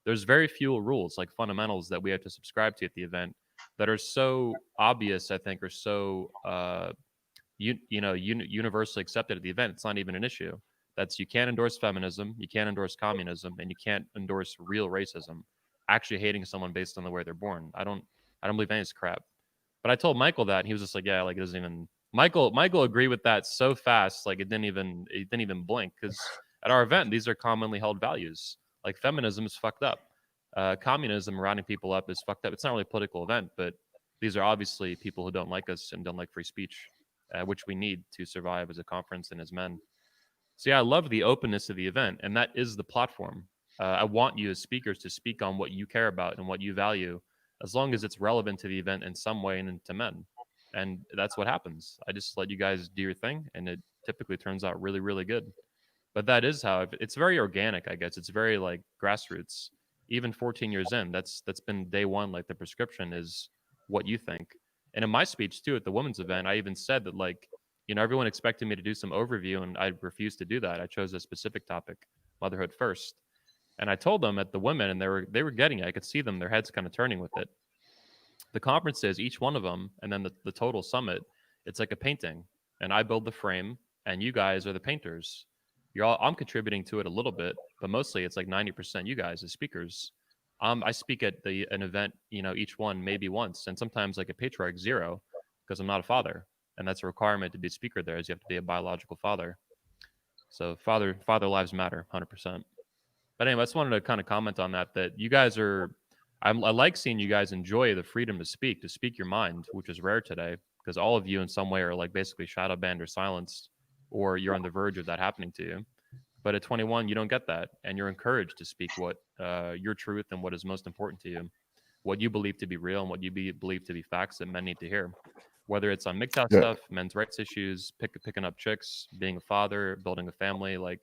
[SPEAKER 1] There's very few rules, like fundamentals, that we have to subscribe to at the event that are so obvious, I think, or so universally accepted at the event. It's not even an issue. That's, you can't endorse feminism, you can't endorse communism, and you can't endorse real racism, actually hating someone based on the way they're born. I don't believe any of this crap. But I told Michael that, and he was just like, yeah, like, it doesn't even. Michael agreed with that so fast, like it didn't even blink, because at our event these are commonly held values. Like, feminism is fucked up. Communism, rounding people up, is fucked up. It's not really a political event, but these are obviously people who don't like us and don't like free speech, which we need to survive as a conference and as men. So yeah, I love the openness of the event, and that is the platform. I want you as speakers to speak on what you care about and what you value, as long as it's relevant to the event in some way and to men. And that's what happens. I just let you guys do your thing, and it typically turns out really, really good. But that is how it's very organic, I guess. It's very like grassroots. even 14 years in. That's been day one. Like the prescription is what you think. And in my speech too at the women's event, I even said that, like, you know, everyone expected me to do some overview, and I refused to do that. I chose a specific topic, motherhood first. And I told them at the women, and they were getting it. I could see them, their heads kind of turning with it. The conferences, each one of them, and then the total summit, it's like a painting. And I build the frame, and you guys are the painters. I'm contributing to it a little bit, but mostly it's like 90% you guys as speakers. I speak at an event, you know, each one maybe once, and sometimes like a patriarch 0, because I'm not a father, and that's a requirement to be a speaker there, is you have to be a biological father. So father lives matter, 100%. But anyway, I just wanted to kind of comment on that. That you guys are, I like seeing you guys enjoy the freedom to speak your mind, which is rare today, because all of you in some way are like basically shadow banned or silenced, or you're on the verge of that happening to you. But at 21, you don't get that, and you're encouraged to speak what your truth and what is most important to you, what you believe to be real and what you believe to be facts that men need to hear. Whether it's on MGTOW
[SPEAKER 5] Yeah.
[SPEAKER 1] stuff, men's rights issues, picking up chicks, being a father, building a family, like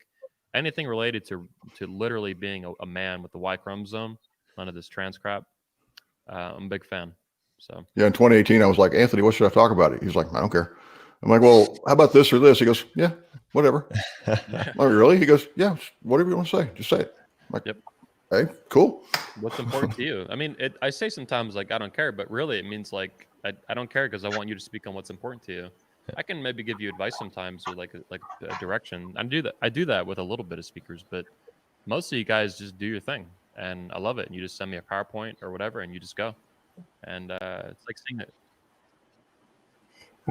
[SPEAKER 1] anything related to literally being a man with the Y chromosome, none of this trans crap. I'm a big fan. So
[SPEAKER 5] Yeah, in 2018, I was like, Anthony, what should I talk about? He's like, I don't care. I'm like, well, how about this or this? He goes, yeah, whatever. Oh, really? He goes, yeah, whatever you want to say, just say it. I'm like,
[SPEAKER 1] Yep.
[SPEAKER 5] Hey, cool.
[SPEAKER 1] What's important to you? I mean, I say sometimes like I don't care, but really it means like I don't care because I want you to speak on what's important to you. I can maybe give you advice sometimes or like a direction. I do that with a little bit of speakers, but most of you guys just do your thing, and I love it. And you just send me a PowerPoint or whatever, and you just go. And it's like seeing it.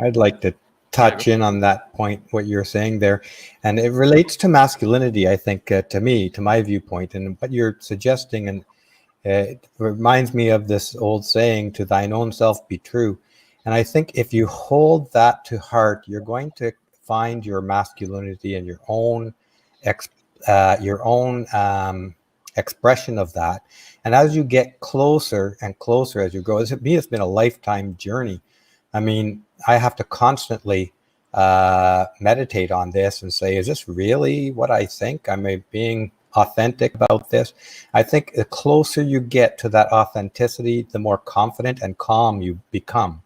[SPEAKER 7] I'd like to touch in on that point, what you're saying there. And it relates to masculinity, I think, to my viewpoint, and what you're suggesting. And it reminds me of this old saying, to thine own self be true. And I think if you hold that to heart, you're going to find your masculinity and your own expression of that. And as you get closer and closer as you grow, it's been a lifetime journey. I mean, I have to constantly meditate on this and say, is this really what I think? Am I being authentic about this? I think the closer you get to that authenticity, the more confident and calm you become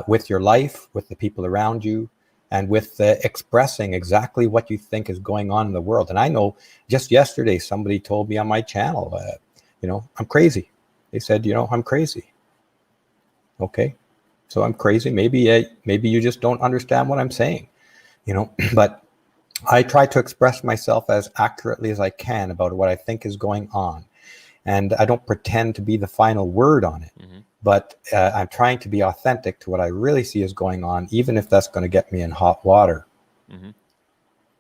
[SPEAKER 7] with your life, with the people around you, and with expressing exactly what you think is going on in the world. And I know just yesterday, somebody told me on my channel, I'm crazy. They said, I'm crazy. Okay. So I'm crazy. Maybe you just don't understand what I'm saying, but I try to express myself as accurately as I can about what I think is going on. And I don't pretend to be the final word on it, but I'm trying to be authentic to what I really see is going on, even if that's going to get me in hot water.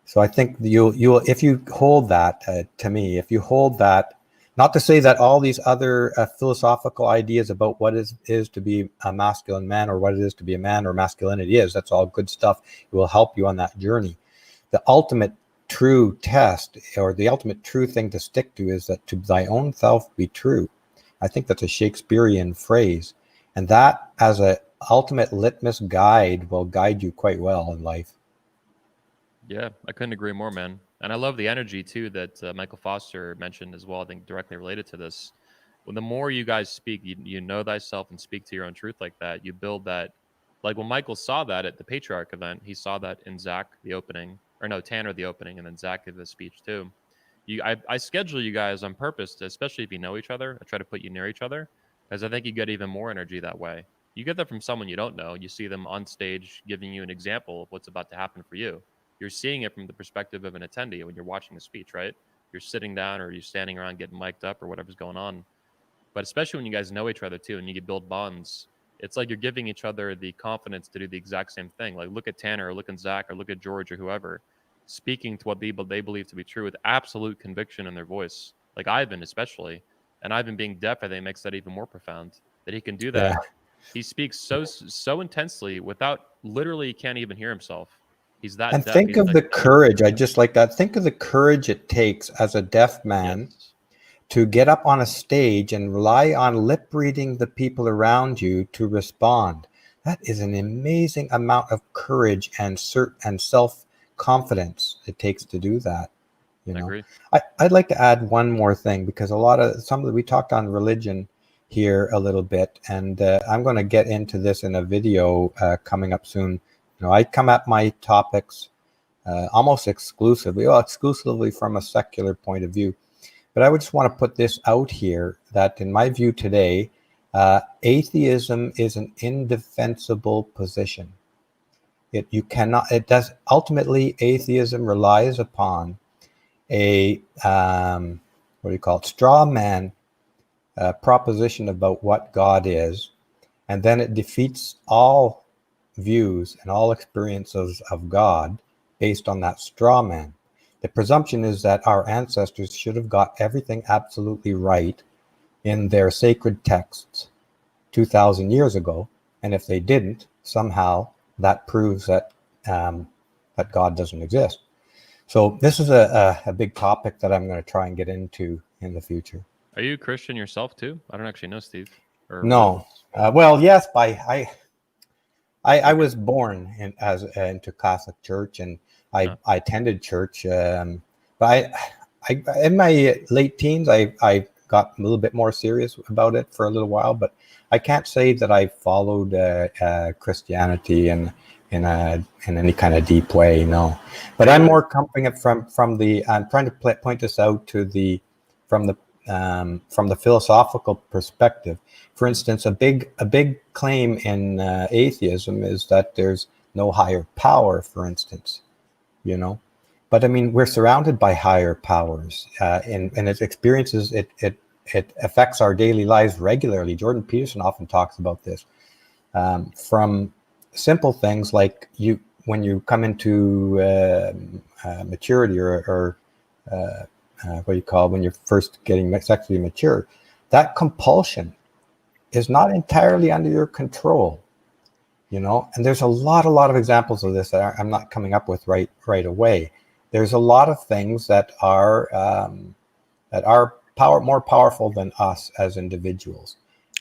[SPEAKER 7] So I think you'll if you hold that if you hold that, not to say that all these other philosophical ideas about what is to be a masculine man or what it is to be a man or masculinity that's all good stuff. It will help you on that journey. The ultimate true test or the ultimate true thing to stick to is that to thy own self be true. I think that's a Shakespearean phrase. And that as an ultimate litmus guide will guide you quite well in life.
[SPEAKER 1] Yeah, I couldn't agree more, man. And I love the energy too that Michael Foster mentioned as well. I think directly related to this. When the more you guys speak, you know thyself and speak to your own truth like that. You build that. Like when Michael saw that at the Patriarch event, he saw that in Zach the opening, or no, Tanner the opening, and then Zach did the speech too. I schedule you guys on purpose, especially if you know each other. I try to put you near each other because I think you get even more energy that way. You get that from someone you don't know. You see them on stage giving you an example of what's about to happen for you. You're seeing it from the perspective of an attendee when you're watching a speech, right? You're sitting down or you're standing around getting mic'd up or whatever's going on. But especially when you guys know each other too and you build bonds, it's like you're giving each other the confidence to do the exact same thing. Like look at Tanner or look at Zach or look at George or whoever, speaking to what they believe to be true with absolute conviction in their voice. Like Ivan especially. And Ivan being deaf, I think makes that even more profound. That he can do that. Yeah. He speaks so intensely without literally can't even hear himself. He's that.
[SPEAKER 7] And
[SPEAKER 1] deaf.
[SPEAKER 7] think
[SPEAKER 1] He's
[SPEAKER 7] of the courage. I just like that. Think of the courage it takes as a deaf man to get up on a stage and rely on lip reading the people around you to respond. That is an amazing amount of courage and self-confidence it takes to do that. You
[SPEAKER 1] I
[SPEAKER 7] know,
[SPEAKER 1] agree.
[SPEAKER 7] I'd like to add one more thing, because we talked on religion here a little bit, and I'm going to get into this in a video coming up soon. You know, I come at my topics almost exclusively from a secular point of view. But I would just want to put this out here, that in my view today, atheism is an indefensible position. Ultimately, atheism relies upon a straw man proposition about what God is, and then it defeats all views and all experiences of God based on that straw man. The presumption is that our ancestors should have got everything absolutely right in their sacred texts 2,000 years ago, and if they didn't, somehow that proves that that God doesn't exist. So this is a big topic that I'm going to try and get into in the future.
[SPEAKER 1] Are you Christian yourself too? I don't actually know, Steve. Or
[SPEAKER 7] No. Well, yes, I was born into Catholic Church, and I attended church. But I in my late teens, I got a little bit more serious about it for a little while. But I can't say that I followed Christianity in any kind of deep way. No. But I'm more coming it from the. I'm trying to point this out from the philosophical perspective. For instance, a big claim in atheism is that there's no higher power, for instance, you know. But I mean, we're surrounded by higher powers, and its experiences. It affects our daily lives regularly. Jordan Peterson often talks about this, from simple things like when you come into maturity or what you call when you're first getting sexually mature, that compulsion is not entirely under your control, you know. And there's a lot of examples of this that I'm not coming up with right away. There's a lot of things that are more powerful than us as individuals,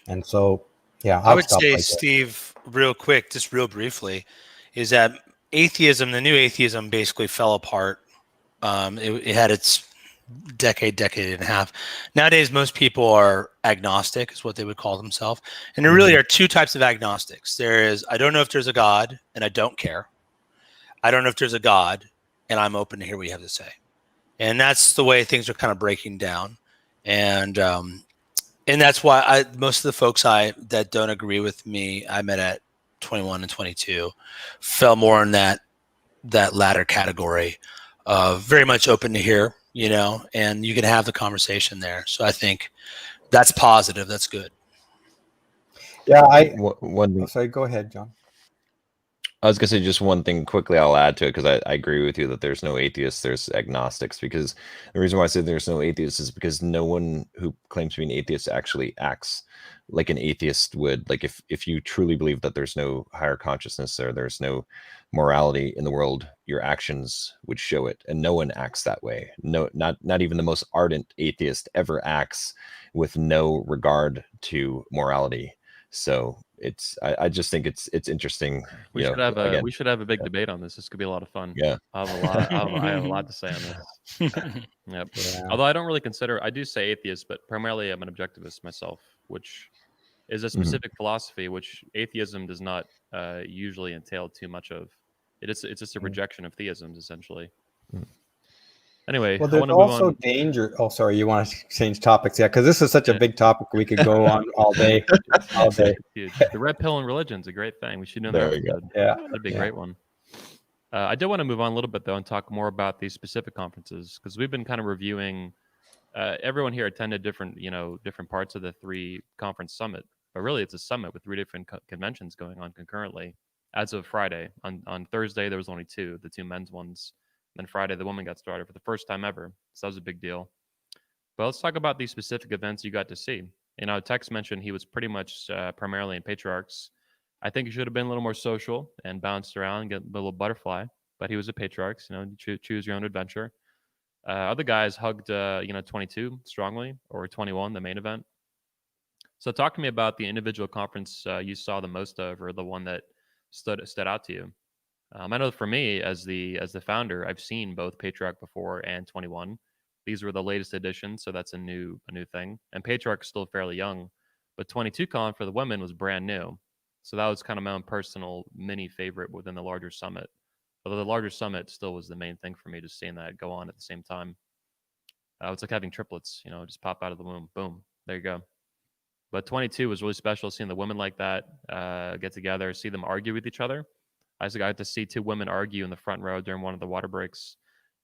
[SPEAKER 7] and so
[SPEAKER 3] I would say, Steve, real quick, just real briefly, is that atheism, the new atheism, basically fell apart. It had its decade and a half. Nowadays, most people are agnostic, is what they would call themselves. And there really are two types of agnostics. There is, I don't know if there's a God, and I don't care. I don't know if there's a God, and I'm open to hear what you have to say. And that's the way things are kind of breaking down. And that's why most of the folks that don't agree with me, I met at 21 and 22, fell more in that latter category of very much open to hear, you know, and you can have the conversation there. So I think that's positive. That's good.
[SPEAKER 7] Yeah,
[SPEAKER 2] Sorry,
[SPEAKER 7] go ahead, John.
[SPEAKER 2] I was gonna say just one thing quickly. I'll add to it because I agree with you that there's no atheists, there's agnostics. Because the reason why I say there's no atheists is because no one who claims to be an atheist actually acts like an atheist would. Like if you truly believe that there's no higher consciousness or there's no morality in the world, your actions would show it, and no one acts that way. No, not even the most ardent atheist ever acts with no regard to morality. So I just think it's interesting.
[SPEAKER 1] We should have a big debate on this. This could be a lot of fun.
[SPEAKER 2] Yeah,
[SPEAKER 1] I have a lot to say on this. Yep. Yeah. Although I don't really I do say atheist, but primarily I'm an objectivist myself, which is a specific philosophy which atheism does not usually entail too much of. It's just a rejection of theisms essentially. Anyway,
[SPEAKER 7] well, there's also danger. Oh, sorry, you want to change topics? Yeah, because this is such a big topic. We could go on all day. All day.
[SPEAKER 1] Dude, the red pill and religion is a great thing. We should do that.
[SPEAKER 2] There we go.
[SPEAKER 7] Yeah,
[SPEAKER 1] that'd be a great one. I did want to move on a little bit though and talk more about these specific conferences because we've been kind of reviewing. Everyone here attended different parts of the 3 conference summit, but really it's a summit with 3 different conventions going on concurrently. As of Friday, on Thursday there was only 2, the 2 men's ones. Then Friday, the woman got started for the first time ever. So that was a big deal. But let's talk about these specific events you got to see. You know, Tex mentioned he was pretty much primarily in Patriarchs. I think he should have been a little more social and bounced around and get a little butterfly. But he was a Patriarchs, you know, choose your own adventure. Other guys hugged, 22 strongly, or 21, the main event. So talk to me about the individual conference you saw the most of, or the one that stood out to you. I know for me as the founder, I've seen both Patriarch before and 21. These were the latest editions, so that's a new thing. And Patriarch's still fairly young, but 22Con for the women was brand new. So that was kind of my own personal mini favorite within the larger summit. Although the larger summit still was the main thing for me, just seeing that go on at the same time. It's like having triplets, just pop out of the womb. Boom, there you go. But 22 was really special, seeing the women like that get together, see them argue with each other. I got to see two women argue in the front row during one of the water breaks,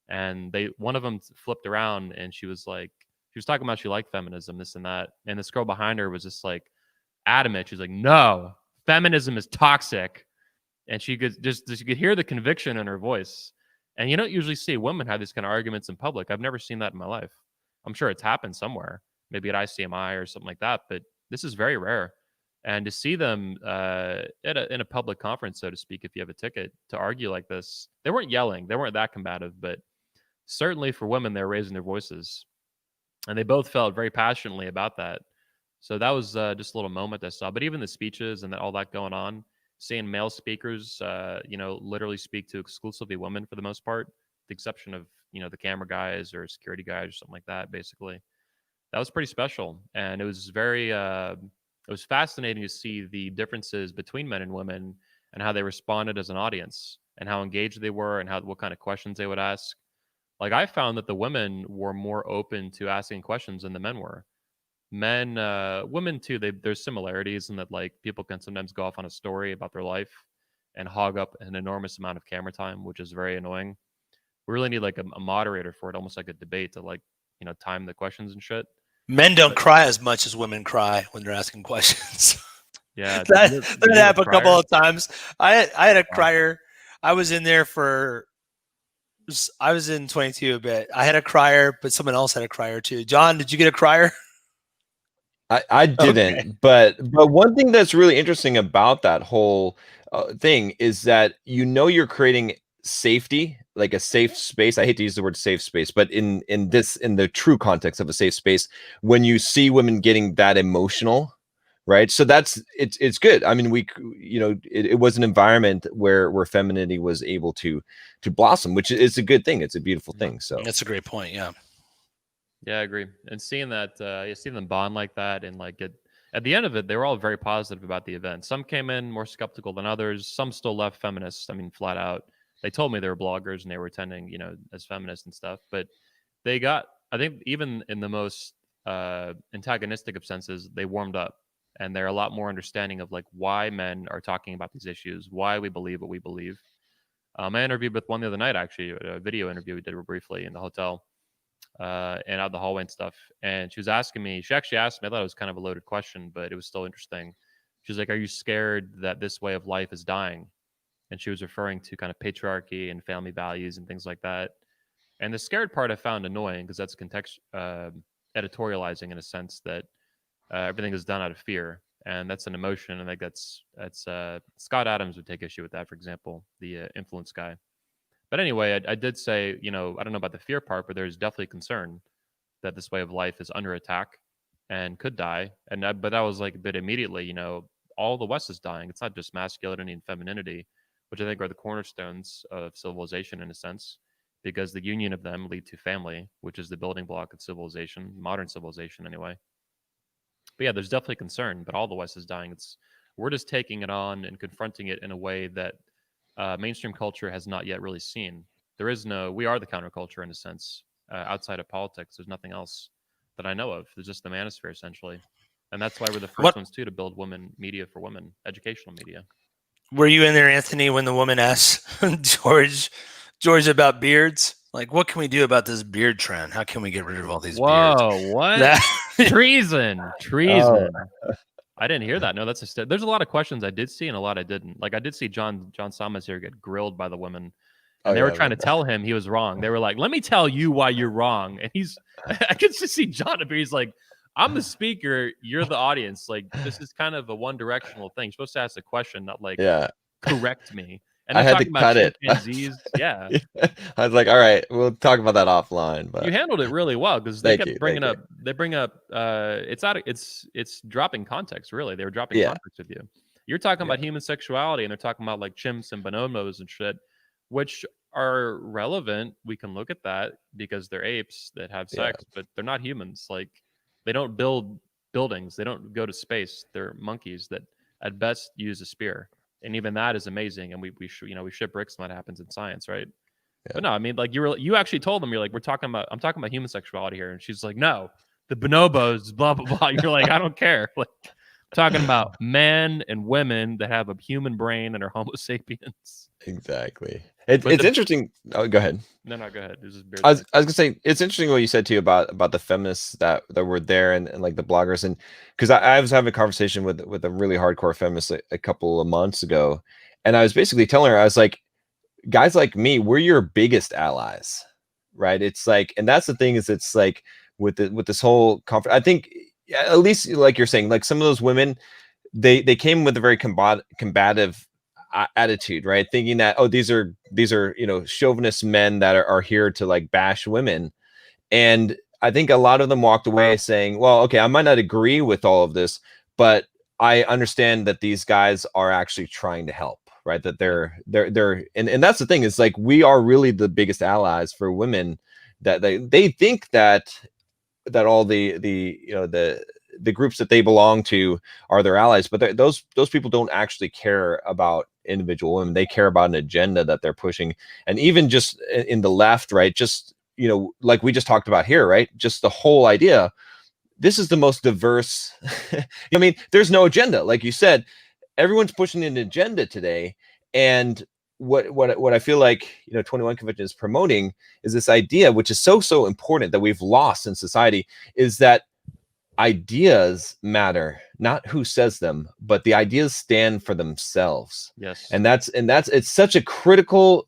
[SPEAKER 1] and one of them flipped around and she was talking about she liked feminism, this and that, and this girl behind her was just like adamant. She's like, no, feminism is toxic, and she could you could hear the conviction in her voice. And you don't usually see women have these kind of arguments in public. I've never seen that in my life. I'm sure it's happened somewhere, maybe at ICMI or something like that, but this is very rare. And to see them in a public conference, so to speak, if you have a ticket, to argue like this, they weren't yelling, they weren't that combative, but certainly for women, they're raising their voices. And they both felt very passionately about that. So that was just a little moment I saw. But even the speeches and all that going on, seeing male speakers, literally speak to exclusively women for the most part, with the exception of, the camera guys or security guys or something like that, basically. That was pretty special. And it was it was fascinating to see the differences between men and women and how they responded as an audience and how engaged they were and what kind of questions they would ask. Like, I found that the women were more open to asking questions than the men were. Women too, there's similarities in that, like, people can sometimes go off on a story about their life and hog up an enormous amount of camera time, which is very annoying. We really need like a moderator for it, almost like a debate to time the questions and shit.
[SPEAKER 3] Men don't cry as much as women cry when they're asking questions.
[SPEAKER 1] Yeah,
[SPEAKER 3] that happened a couple of times. I had a crier. I was in 22 a bit. I had a crier, but someone else had a crier too. John, did you get a crier?
[SPEAKER 2] I didn't, okay. but one thing that's really interesting about that whole thing is that you're creating safety, like a safe space. I hate to use the word safe space, but in the true context of a safe space, when you see women getting that emotional, right? So it's good. I mean, it was an environment where femininity was able to blossom, which is a good thing. It's a beautiful thing. So
[SPEAKER 3] that's a great point. Yeah.
[SPEAKER 1] Yeah, I agree. And seeing that, seeing them bond like that, and at the end of it, they were all very positive about the event. Some came in more skeptical than others. Some still left feminists. I mean, flat out. They told me they were bloggers and they were attending, as feminists and stuff. But I think even in the most antagonistic of senses, they warmed up, and they're a lot more understanding of like why men are talking about these issues, why we believe what we believe. I interviewed with one the other night, actually, a video interview we did briefly in the hotel. And out the hallway and stuff. And she actually asked me, I thought it was kind of a loaded question, but it was still interesting. She's like, are you scared that this way of life is dying? And she was referring to kind of patriarchy and family values and things like that. And the scared part I found annoying, because that's editorializing in a sense that everything is done out of fear. And that's an emotion. And I think that's Scott Adams would take issue with that, for example, the influence guy. But anyway, I did say, I don't know about the fear part, but there's definitely concern that this way of life is under attack and could die. But that was like a bit immediately, all the West is dying. It's not just masculinity and femininity, which I think are the cornerstones of civilization in a sense, because the union of them lead to family, which is the building block of civilization, modern civilization anyway. But yeah, there's definitely concern, but all the West is dying. We're just taking it on and confronting it in a way that mainstream culture has not yet really seen. We are the counterculture in a sense. Outside of politics, there's nothing else that I know of. There's just the manosphere, essentially. And that's why we're the first ones, too, to build media for women, educational media.
[SPEAKER 3] Were you in there, Anthony, when the woman asked George about beards? Like, what can we do about this beard trend? How can we get rid of all these beards?
[SPEAKER 1] Whoa, what? Treason.
[SPEAKER 6] Oh.
[SPEAKER 1] I didn't hear that. No, there's a lot of questions I did see and a lot I didn't. Like, I did see John Samas here get grilled by the women. And they were trying to tell him he was wrong. They were like, let me tell you why you're wrong. And I could just see John up here. He's like, I'm the speaker. You're the audience. Like, this is kind of a one-directional thing. You're supposed to ask a question, not like correct me. And
[SPEAKER 2] I had to cut it.
[SPEAKER 1] Yeah.
[SPEAKER 2] I was like, all right, we'll talk about that offline. But
[SPEAKER 1] you handled it really well, because they kept bringing up. They bring up. It's dropping context. Really, they were dropping context with you. You're talking about human sexuality, and they're talking about like chimps and bonobos and shit, which are relevant. We can look at that because they're apes that have sex, but they're not humans. Like, they don't build buildings, they don't go to space. They're monkeys that at best use a spear, and even that is amazing. And we ship bricks when that happens in science, right? But no, I mean, like, you actually told them, you're like, I'm talking about human sexuality here, and she's like, no, the bonobos, blah blah blah. You're like, I don't care. Like, talking about men and women that have a human brain and are Homo sapiens.
[SPEAKER 2] Exactly. It's interesting. Oh, go ahead.
[SPEAKER 1] No, go ahead. This is
[SPEAKER 2] I was gonna say it's interesting what you said too about the feminists that were there and like the bloggers, and because I was having a conversation with a really hardcore feminist a couple of months ago, and I was basically telling her, I was like, guys like me, we're your biggest allies, right? It's like, and that's the thing, is it's like with this whole conference, I think, at least like you're saying, like some of those women, they came with a very combative attitude, right? Thinking that, oh, these are chauvinist men that are here to like bash women. And I think a lot of them walked away saying, well, okay, I might not agree with all of this, but I understand that these guys are actually trying to help, right? That they're and that's the thing, is like, we are really the biggest allies for women, that they think that all the groups that they belong to are their allies, but those people don't actually care about individual women. They care about an agenda that they're pushing. And even just in the left, right, just like we just talked about here, right, just the whole idea, this is the most diverse I mean, there's no agenda, like you said, everyone's pushing an agenda today. And what I feel like 21 Convention is promoting is this idea, which is so important, that we've lost in society, is that ideas matter, not who says them, but the ideas stand for themselves.
[SPEAKER 1] Yes.
[SPEAKER 2] And that's it's such a critical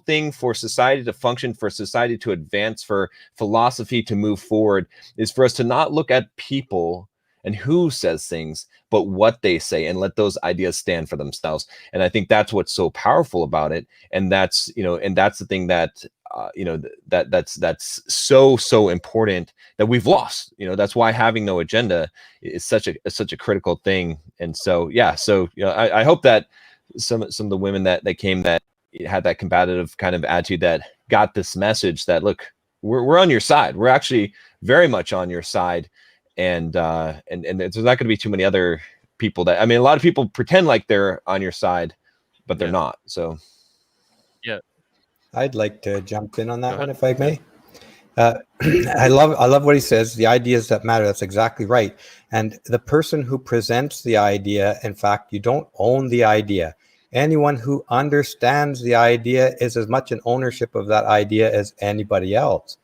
[SPEAKER 2] thing for society to function, for society to advance, for philosophy to move forward, is for us to not look at people and who says things, but what they say, and let those ideas stand for themselves. And I think that's what's so powerful about it. And that's the thing that that's so important, that we've lost. That's why having no agenda is such a critical thing. And so I hope that some of the women that came, that had that combative kind of attitude, that got this message that, look, we're on your side. We're actually very much on your side. And there's not going to be too many other people that, I mean, a lot of people pretend like they're on your side, but they're not. So
[SPEAKER 1] yeah,
[SPEAKER 7] I'd like to jump in on that one, if I may. I love what he says. The ideas that matter. That's exactly right. And the person who presents the idea, in fact, you don't own the idea. Anyone who understands the idea is as much an ownership of that idea as anybody else.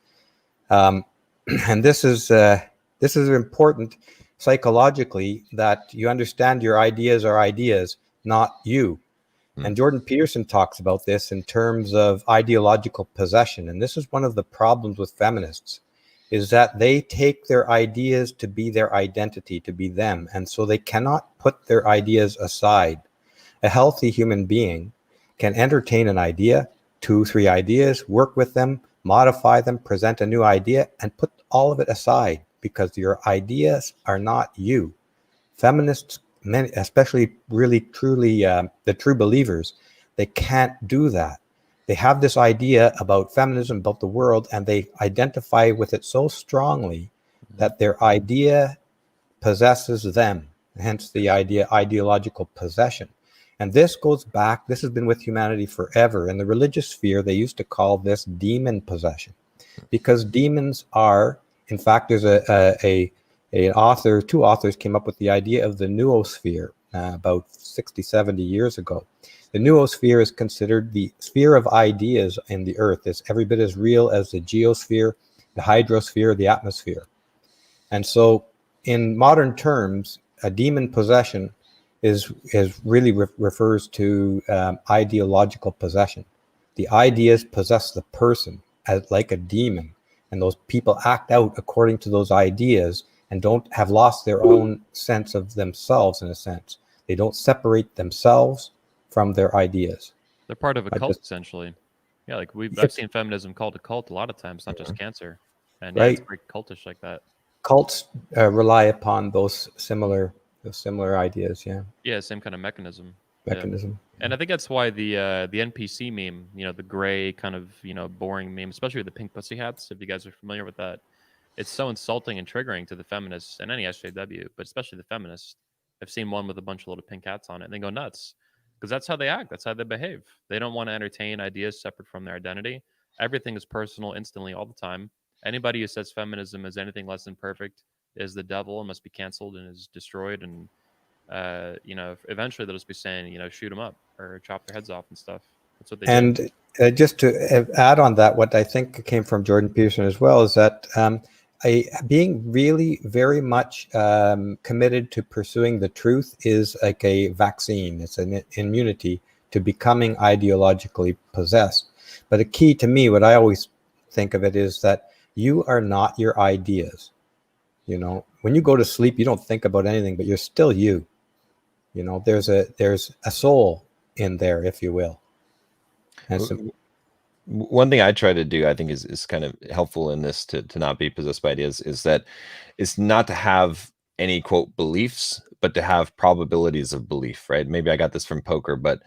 [SPEAKER 7] And this is important psychologically, that you understand your ideas are ideas, not you. And Jordan Peterson talks about this in terms of ideological possession. And this is one of the problems with feminists, is that they take their ideas to be their identity, to be them. And so they cannot put their ideas aside. A healthy human being can entertain an idea, 2-3 ideas, work with them, modify them, present a new idea, and put all of it aside, because your ideas are not you. Feminists, many, especially really truly the true believers, they can't do that. They have this idea about feminism, about the world, and they identify with it so strongly that their idea possesses them, hence the idea ideological possession. And this goes back, this has been with humanity forever. In the religious sphere, they used to call this demon possession, because demons are, in fact, there's two authors came up with the idea of the noosphere about 60, 70 years ago. The noosphere is considered the sphere of ideas in the earth. It's every bit as real as the geosphere, the hydrosphere, the atmosphere. And so in modern terms, a demon possession is really refers to ideological possession. The ideas possess the person as like a demon, and those people act out according to those ideas and have lost their own sense of themselves. In a sense, they don't separate themselves from their ideas.
[SPEAKER 1] They're part of a cult, essentially. Yeah, like I've seen feminism called a cult a lot of times, not just cancer. And it's very cultish like that.
[SPEAKER 7] Cults rely upon those similar similar ideas.
[SPEAKER 1] Yeah, same kind of mechanism.
[SPEAKER 7] Mechanism.
[SPEAKER 1] And I think that's why the NPC meme, the gray kind of boring meme, especially with the pink pussy hats, if you guys are familiar with that, it's so insulting and triggering to the feminists and any SJW, but especially the feminists. I've seen one with a bunch of little pink hats on it, and they go nuts because that's how they act, that's how they behave. They don't want to entertain ideas separate from their identity. Everything is personal instantly all the time. Anybody who says feminism is anything less than perfect is the devil and must be canceled and is destroyed. And eventually they'll just be saying, shoot them up or chop their heads off and stuff. That's what they do.
[SPEAKER 7] And just to add on that, what I think came from Jordan Peterson as well is that being really very much committed to pursuing the truth is like a vaccine. It's an immunity to becoming ideologically possessed. But the key to me, what I always think of it is that you are not your ideas. When you go to sleep, you don't think about anything, but you're still you. There's a soul in there, if you will. And so,
[SPEAKER 2] one thing I try to do, I think is kind of helpful in this to not be possessed by ideas, is that it's not to have any quote beliefs, but to have probabilities of belief, right? Maybe I got this from poker, but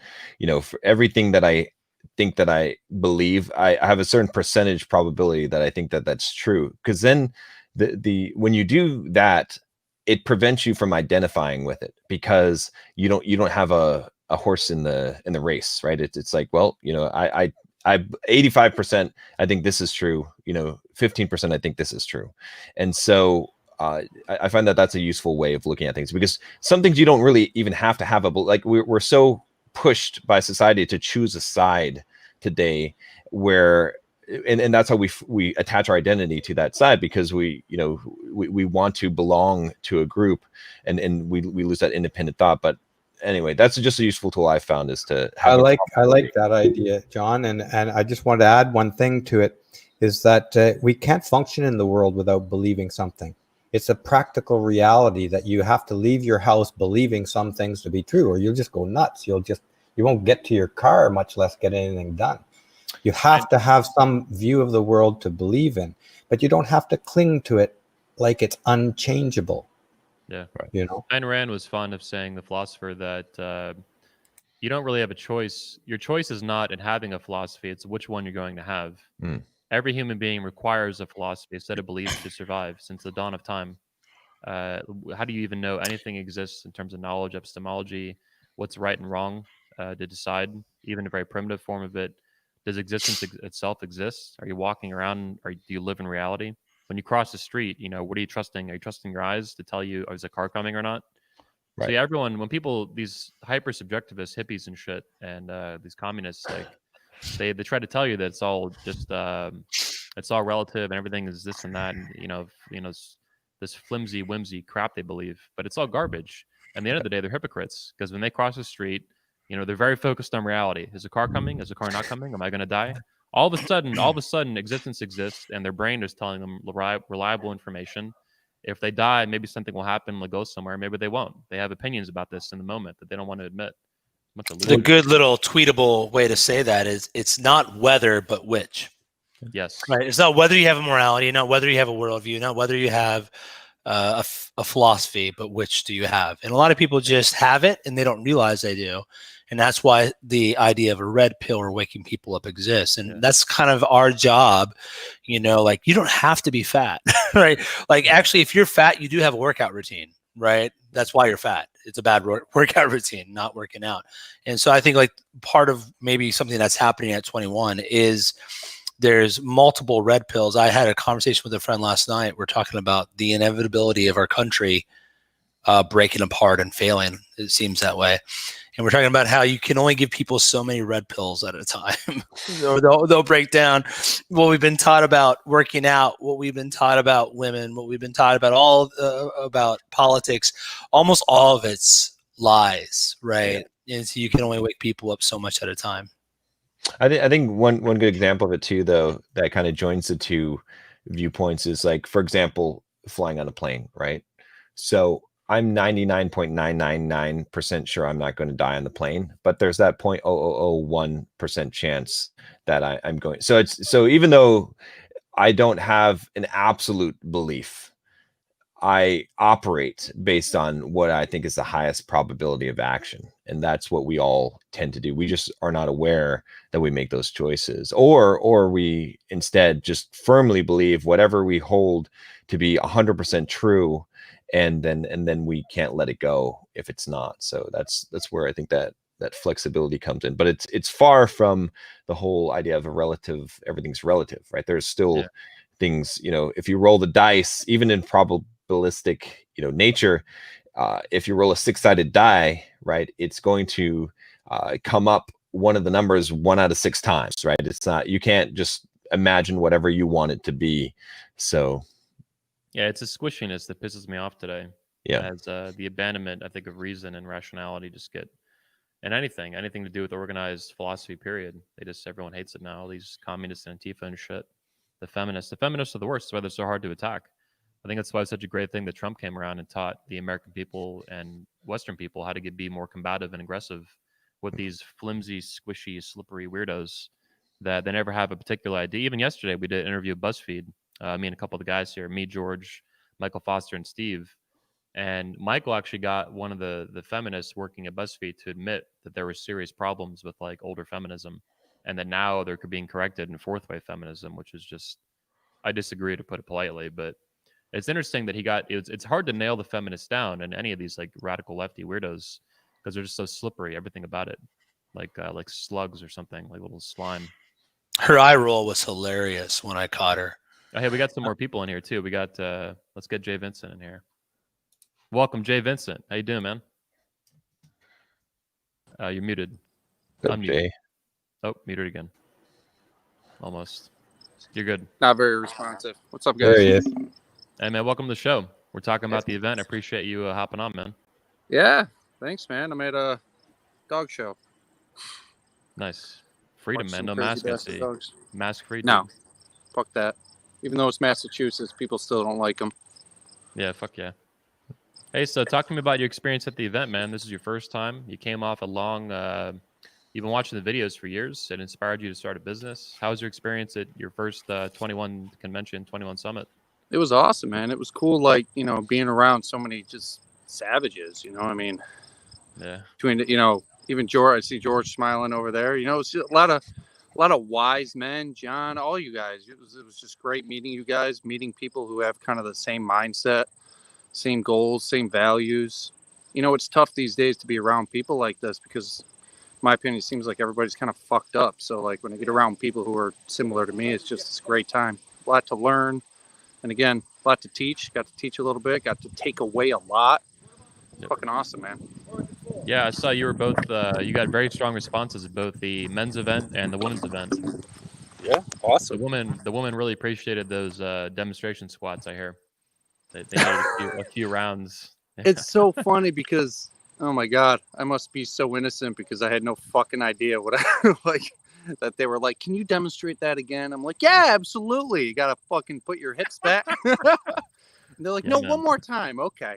[SPEAKER 2] for everything that I think that I believe, I have a certain percentage probability that I think that that's true. Because then when you do that, it prevents you from identifying with it, because you don't have a horse in the race, right? It's like, well, I 85% I think this is true, 15% I think this is true. And so I find that that's a useful way of looking at things, because some things you don't really even have to have we're so pushed by society to choose a side today, where and that's how we attach our identity to that side, because we want to belong to a group, and we lose that independent thought. But anyway, that's just a useful tool I found, is to have
[SPEAKER 7] I like that idea, John, and I just want to add one thing to it, is that we can't function in the world without believing something. It's a practical reality that you have to leave your house believing some things to be true, or you'll just go nuts. You won't get to your car, much less get anything done. You have to have some view of the world to believe in, but you don't have to cling to it like it's unchangeable.
[SPEAKER 1] Yeah.
[SPEAKER 2] Right.
[SPEAKER 1] Ayn Rand was fond of saying, the philosopher, that you don't really have a choice. Your choice is not in having a philosophy, it's which one you're going to have. Every human being requires a philosophy, a set of beliefs to survive since the dawn of time. How do you even know anything exists in terms of knowledge, epistemology, what's right and wrong to decide, even a very primitive form of it? Does existence itself exist? Are you walking around, or do you live in reality? When you cross the street, what are you trusting? Are you trusting your eyes to tell you, is a car coming or not?
[SPEAKER 2] Right.
[SPEAKER 1] So yeah, everyone, when people, these hyper subjectivist hippies and shit, and these communists, like they try to tell you that it's all just it's all relative and everything is this and that, and this flimsy whimsy crap they believe, but it's all garbage. At the end of the day, they're hypocrites, because when they cross the street, they're very focused on reality. Is a car coming? Is a car not coming? Am I going to die? All of a sudden, existence exists, and their brain is telling them reliable information. If they die, maybe something will happen. They'll go somewhere. Maybe they won't. They have opinions about this in the moment that they don't want to admit.
[SPEAKER 3] The good little tweetable way to say that is, it's not whether, but which.
[SPEAKER 1] Yes.
[SPEAKER 3] Right. It's not whether you have a morality, not whether you have a worldview, not whether you have a philosophy, but which do you have? And a lot of people just have it and they don't realize they do. And that's why the idea of a red pill or waking people up exists. And that's kind of our job, you don't have to be fat, right? Like, actually, if you're fat, you do have a workout routine, right? That's why you're fat. It's a bad workout routine, not working out. And so I think, like, part of maybe something that's happening at 21 is there's multiple red pills. I had a conversation with a friend last night. We're talking about the inevitability of our country breaking apart and failing. It seems that way. And we're talking about how you can only give people so many red pills at a time, or they'll break down. What we've been taught about working out, what we've been taught about women, what we've been taught about about politics, almost all of it's lies, right? Yeah. And so you can only wake people up so much at a time.
[SPEAKER 2] I think one good example of it too, though, that kind of joins the two viewpoints is, like, for example, flying on a plane, right? So I'm 99.999% sure I'm not going to die on the plane, but there's that 0.0001% chance that I'm going. So even though I don't have an absolute belief, I operate based on what I think is the highest probability of action. And that's what we all tend to do. We just are not aware that we make those choices, or we instead just firmly believe whatever we hold to be 100% true. And then we can't let it go if it's not. So that's where I think that flexibility comes in. But it's far from the whole idea of everything's relative, right? There's still things, if you roll the dice, even in probabilistic, nature, if you roll a 6-sided die, right, it's going to come up one of the numbers 1 out of 6 times, right? It's not, you can't just imagine whatever you want it to be. So
[SPEAKER 1] yeah, it's a squishiness that pisses me off today.
[SPEAKER 2] Yeah.
[SPEAKER 1] As the abandonment, I think, of reason and rationality just get, and anything to do with organized philosophy, period. Everyone hates it now. All these communists and Antifa and shit. The feminists are the worst. That's why they're so hard to attack. I think that's why it's such a great thing that Trump came around and taught the American people and Western people how to be more combative and aggressive with these flimsy, squishy, slippery weirdos that they never have a particular idea. Even yesterday, we did an interview with BuzzFeed. Me and a couple of the guys here, me, George, Michael Foster, and Steve. And Michael actually got one of the feminists working at BuzzFeed to admit that there were serious problems with like older feminism, and that now they're being corrected in fourth wave feminism, which is just, I disagree, to put it politely, but it's interesting that it's hard to nail the feminists down and any of these like radical lefty weirdos because they're just so slippery, everything about it, like slugs or something, like little slime.
[SPEAKER 3] Her eye roll was hilarious when I caught her.
[SPEAKER 1] Oh, hey, we got some more people in here too. We got let's get Jay Vincent in here. Welcome, Jay Vincent. How you doing, man? You're muted.
[SPEAKER 2] Unmute.
[SPEAKER 1] Oh, muted again. Almost. You're good.
[SPEAKER 8] Not very responsive. What's up, guys?
[SPEAKER 2] There he is.
[SPEAKER 1] Hey, man, welcome to the show. We're talking about the event. I appreciate you hopping on, man.
[SPEAKER 8] Yeah, thanks, man. I'm at a dog show.
[SPEAKER 1] Nice. Freedom,
[SPEAKER 8] Watch
[SPEAKER 1] man.
[SPEAKER 8] some
[SPEAKER 1] No
[SPEAKER 8] crazy
[SPEAKER 1] mask, I
[SPEAKER 8] bastard
[SPEAKER 1] see.
[SPEAKER 8] dogs.
[SPEAKER 1] Mask-free.
[SPEAKER 8] No,
[SPEAKER 1] dude.
[SPEAKER 8] fuck that. Even though it's Massachusetts, people still don't like them.
[SPEAKER 1] Yeah, fuck yeah. Hey, so talk to me about your experience at the event, man. This is your first time. You came off a long, you've been watching the videos for years. It inspired you to start a business. How was your experience at your first 21 convention, 21 summit?
[SPEAKER 8] It was awesome, man. It was cool, like, being around so many just savages, I mean?
[SPEAKER 1] Yeah.
[SPEAKER 8] Between, even George, I see George smiling over there. It's just a lot of wise men, John, all you guys. It was just great meeting you guys, meeting people who have kind of the same mindset, same goals, same values. It's tough these days to be around people like this because, in my opinion, it seems like everybody's kind of fucked up. So, like, when I get around people who are similar to me, it's just this great time. A lot to learn. And again, a lot to teach. Got to teach a little bit. Got to take away a lot. Yep. Fucking awesome, man.
[SPEAKER 1] Yeah, I saw you were both. You got very strong responses at both the men's event and the women's event.
[SPEAKER 8] Yeah, awesome.
[SPEAKER 1] The woman really appreciated those demonstration squats. I hear they made a few rounds.
[SPEAKER 8] It's so funny because, oh my god, I must be so innocent because I had no fucking idea what I like. That they were like, can you demonstrate that again? I'm like, yeah, absolutely. You gotta fucking put your hips back. And they're like, no, man. One more time. Okay.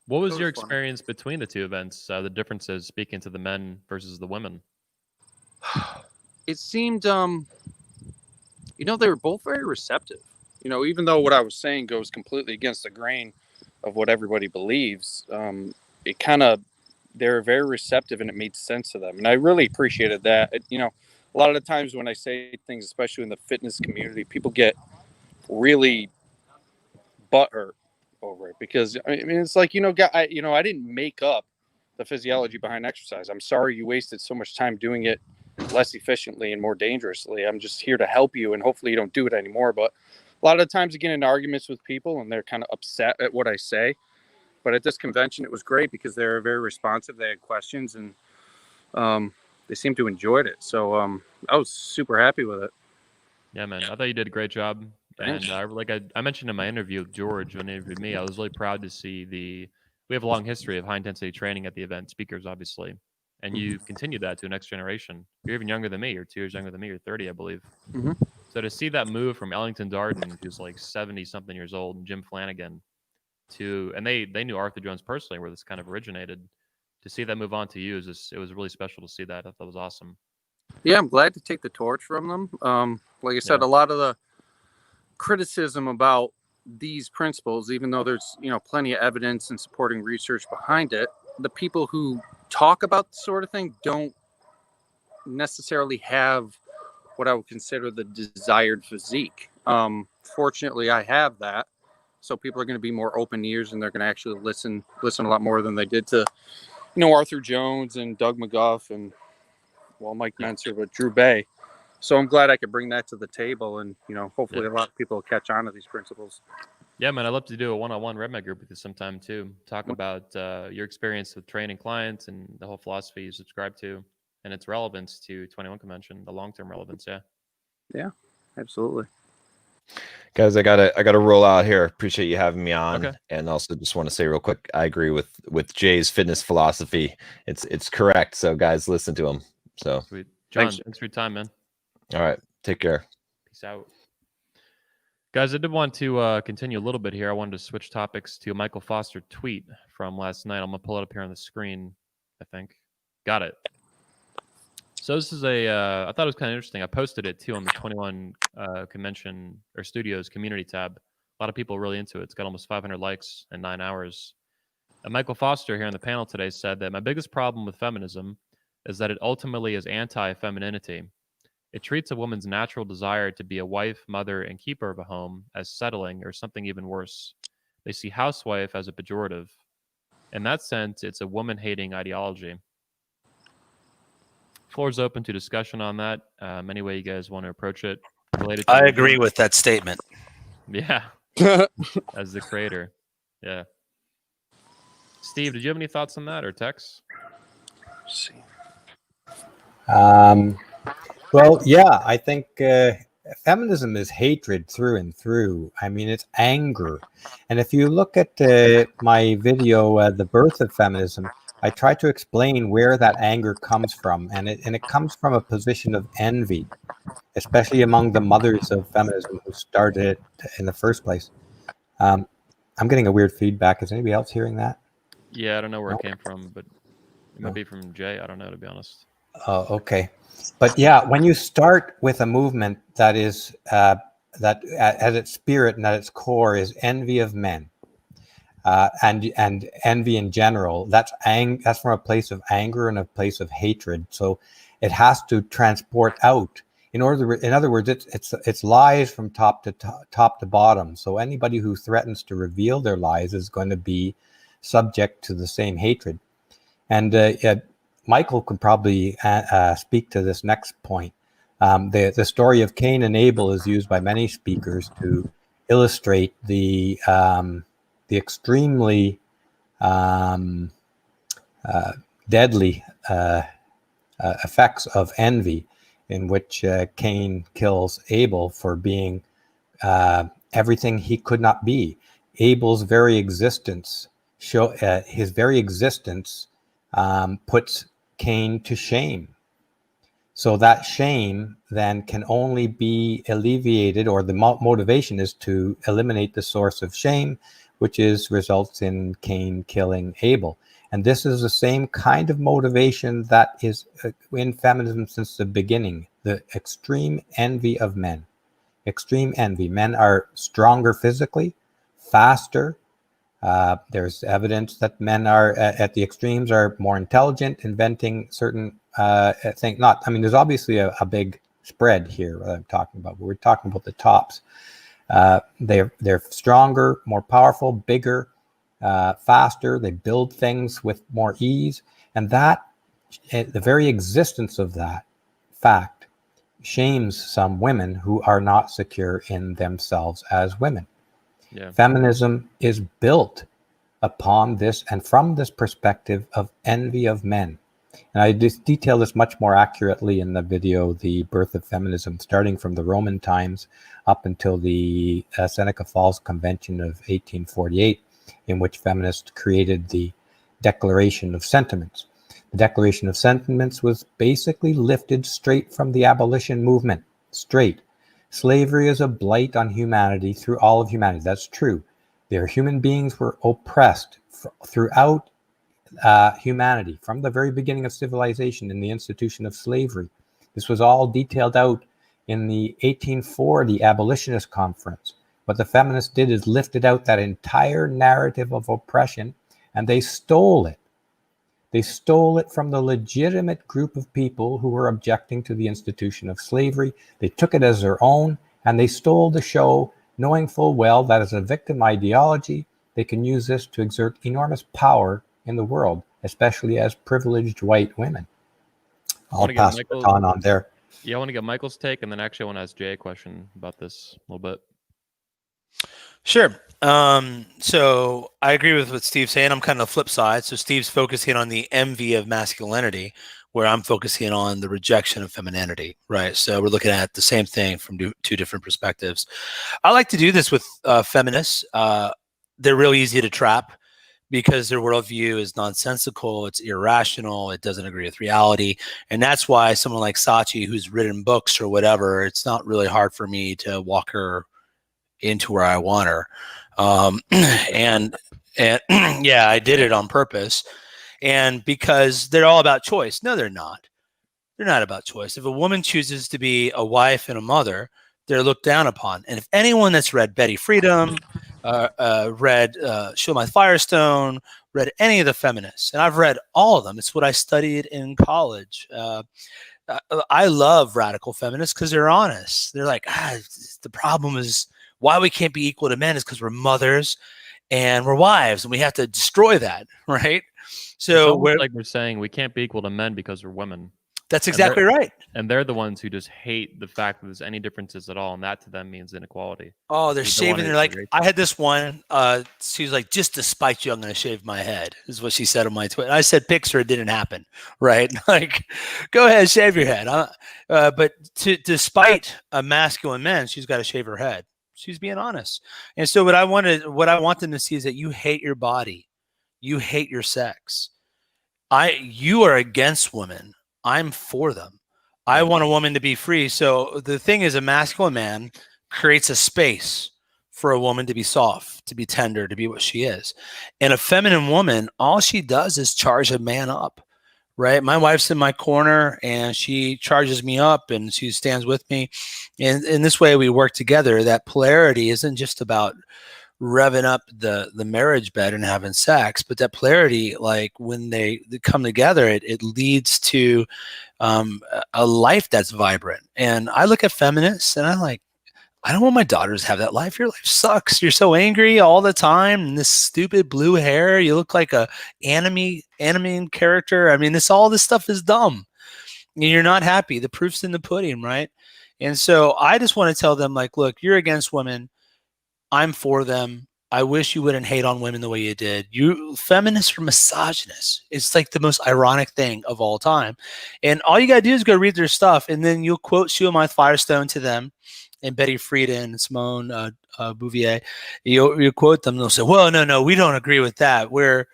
[SPEAKER 1] What was your experience between the two events? The differences, speaking to the men versus the women.
[SPEAKER 8] It seemed, they were both very receptive. Even though what I was saying goes completely against the grain of what everybody believes, it kind of, they're very receptive and it made sense to them. And I really appreciated that. A lot of the times when I say things, especially in the fitness community, people get really butthurt over it because I mean, it's like, I didn't make up the physiology behind exercise. I'm sorry you wasted so much time doing it less efficiently and more dangerously. I'm just here to help you and hopefully you don't do it anymore. But a lot of the times I get into arguments with people and they're kind of upset at what I say. But at this convention, it was great because they were very responsive. They had questions and they seemed to enjoy it. So I was super happy with it.
[SPEAKER 1] Yeah, man. I thought you did a great job.
[SPEAKER 8] Thanks.
[SPEAKER 1] And I mentioned in my interview with George when he interviewed me, I was really proud to see we have a long history of high intensity training at the event, speakers, obviously. And you continued that to the next generation. You're even younger than me. You're 2 years younger than me. You're 30, I believe.
[SPEAKER 8] Mm-hmm.
[SPEAKER 1] So to see that move from Ellington Darden, who's like 70-something years old, and Jim Flanagan, and they knew Arthur Jones personally, where this kind of originated. To see that move on to you, it was really special to see that. I thought that was awesome.
[SPEAKER 8] Yeah, I'm glad to take the torch from them. Like I said, a lot of the criticism about these principles, even though there's, plenty of evidence and supporting research behind it, the people who talk about the sort of thing don't necessarily have what I would consider the desired physique. Fortunately, I have that. So people are going to be more open ears, and they're going to actually listen a lot more than they did to, Arthur Jones and Doug McGuff and, Mike Menser, but Drew Bay. So I'm glad I could bring that to the table, and, hopefully a lot of people will catch on to these principles.
[SPEAKER 1] Yeah, man, I'd love to do a one-on-one RedMed group with you sometime too. Talk about your experience with training clients and the whole philosophy you subscribe to and its relevance to 21 Convention, the long-term relevance. Yeah.
[SPEAKER 8] Yeah, absolutely.
[SPEAKER 2] Guys, I gotta roll out here. Appreciate you having me on,
[SPEAKER 1] Okay.
[SPEAKER 2] and also just want to say real quick, I agree with Jay's fitness philosophy. It's correct. So guys, listen to him. So
[SPEAKER 1] Sweet. John,
[SPEAKER 8] Thanks.
[SPEAKER 1] thanks for your time, man.
[SPEAKER 2] all right, take care.
[SPEAKER 1] Peace out. Guys, I did want to continue a little bit here. I wanted to switch topics to a Michael Foster tweet from last night. I'm going to pull it up here on the screen, I think. Got it. So this is I thought it was kind of interesting. I posted it too on the 21 Convention or Studios community tab. A lot of people are really into it. It's got almost 500 likes in 9 hours. And Michael Foster here on the panel today said that my biggest problem with feminism is that it ultimately is anti-femininity. It treats a woman's natural desire to be a wife, mother, and keeper of a home as settling or something even worse. They see housewife as a pejorative. In that sense, it's a woman-hating ideology. Floor is open to discussion on that. Any way you guys want to approach it. Related to
[SPEAKER 3] I agree with that statement.
[SPEAKER 1] Yeah, as the creator. Yeah. Steve, did you have any thoughts on that, or Tex?
[SPEAKER 8] Let's see.
[SPEAKER 7] Well, yeah, I think feminism is hatred through and through. I mean, it's anger. And if you look at my video, The Birth of Feminism, I try to explain where that anger comes from. And it comes from a position of envy, especially among the mothers of feminism who started it in the first place. I'm getting a weird feedback. Is anybody else hearing that?
[SPEAKER 1] Yeah, I don't know where it came from, but it might be from Jay. I don't know, to be honest.
[SPEAKER 7] Oh, okay. But yeah, when you start with a movement that is that at its spirit and at its core is envy of men, and envy in general, that's from a place of anger and a place of hatred. So it has to transport out. In other words, it's lies from top to bottom. So anybody who threatens to reveal their lies is going to be subject to the same hatred. And Michael could probably speak to this next point. The story of Cain and Abel is used by many speakers to illustrate the extremely deadly effects of envy, in which Cain kills Abel for being everything he could not be. Abel's very existence puts Cain to shame. So that shame then can only be alleviated, or the motivation is to eliminate the source of shame, which results in Cain killing Abel. And this is the same kind of motivation that is in feminism since the beginning, the extreme envy of men. Extreme envy. Men are stronger physically, faster. There's evidence that men are at the extremes are more intelligent, inventing certain things. There's obviously a big spread here that I'm talking about, but we're talking about the tops. They're stronger, more powerful, bigger, faster. They build things with more ease, and that the very existence of that fact shames some women who are not secure in themselves as women.
[SPEAKER 1] Yeah.
[SPEAKER 7] Feminism is built upon this and from this perspective of envy of men. And I just detail this much more accurately in the video, The Birth of Feminism, starting from the Roman times up until the Seneca Falls Convention of 1848, in which feminists created the Declaration of Sentiments. The Declaration of Sentiments was basically lifted straight from the abolition movement, straight. Slavery is a blight on humanity through all of humanity. That's true. Their human beings were oppressed throughout humanity from the very beginning of civilization in the institution of slavery. This was all detailed out in the 1840 Abolitionist Conference, What the feminists did is lifted out that entire narrative of oppression, and they stole it. They stole it from the legitimate group of people who were objecting to the institution of slavery. They took it as their own, and they stole the show, knowing full well that as a victim ideology, they can use this to exert enormous power in the world, especially as privileged white women. I'll pass the baton on there.
[SPEAKER 1] Yeah, I want to get Michael's take, and then actually I want to ask Jay a question about this a little bit.
[SPEAKER 3] Sure. So I agree with what Steve's saying. I'm kind of the flip side. So Steve's focusing on the envy of masculinity, where I'm focusing on the rejection of femininity, right? So we're looking at the same thing from two different perspectives. I like to do this with feminists. They're real easy to trap because their worldview is nonsensical, it's irrational, it doesn't agree with reality. And that's why someone like Sachi, who's written books or whatever, it's not really hard for me to walk her into where I want her. And yeah, I did it on purpose. And because they're all about choice. No, they're not. They're not about choice. If a woman chooses to be a wife and a mother, they're looked down upon. And if anyone that's read Betty Friedan, read Schulman Firestone, read any of the feminists, and I've read all of them. It's what I studied in college. I love radical feminists because they're honest. They're like, the problem is why we can't be equal to men is because we're mothers and we're wives, and we have to destroy that, right? So
[SPEAKER 1] we're saying we can't be equal to men because we're women.
[SPEAKER 3] That's exactly right.
[SPEAKER 1] And they're the ones who just hate the fact that there's any differences at all, and that to them means inequality.
[SPEAKER 3] Oh, they're shaving. They're like, I had this one. She's like, just to spite you, I'm going to shave my head. Is what she said on my Twitter. I said, picture it didn't happen, right? Like, go ahead, shave your head. But to spite a masculine man, she's got to shave her head. She's being honest. And so what I want them to see is that you hate your body, you hate your sex. You are against women. I'm for them. I want a woman to be free. So the thing is, a masculine man creates a space for a woman to be soft, to be tender, to be what she is. And a feminine woman, all she does is charge a man up, right? My wife's in my corner and she charges me up and she stands with me. And in this way, we work together. That polarity isn't just about revving up the marriage bed and having sex, but that polarity, like when they come together, it leads to a life that's vibrant. And I look at feminists and I'm like, I don't want my daughters to have that life. Your life sucks. You're so angry all the time. And this stupid blue hair, you look like a anime character. I mean, all this stuff is dumb. And you're not happy. The proof's in the pudding, right? And so I just want to tell them, like, look, you're against women. I'm for them. I wish you wouldn't hate on women the way you did. You feminists are misogynists. It's like the most ironic thing of all time. And all you got to do is go read their stuff. And then you'll quote Schulman Firestone to them and Betty Friedan and Simone Beauvoir. You quote them. They'll say, well, no, we don't agree with that. We're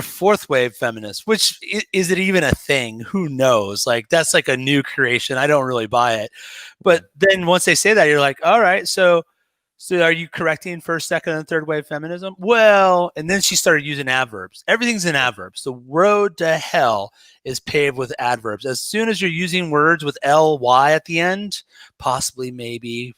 [SPEAKER 3] fourth wave feminists, which is it even a thing? Who knows? Like, that's like a new creation. I don't really buy it. But then once they say that, you're like, all right, so are you correcting first, second, and third wave feminism? Well, and then she started using adverbs. Everything's in adverbs. The road to hell is paved with adverbs. As soon as you're using words with ly at the end, possibly, maybe,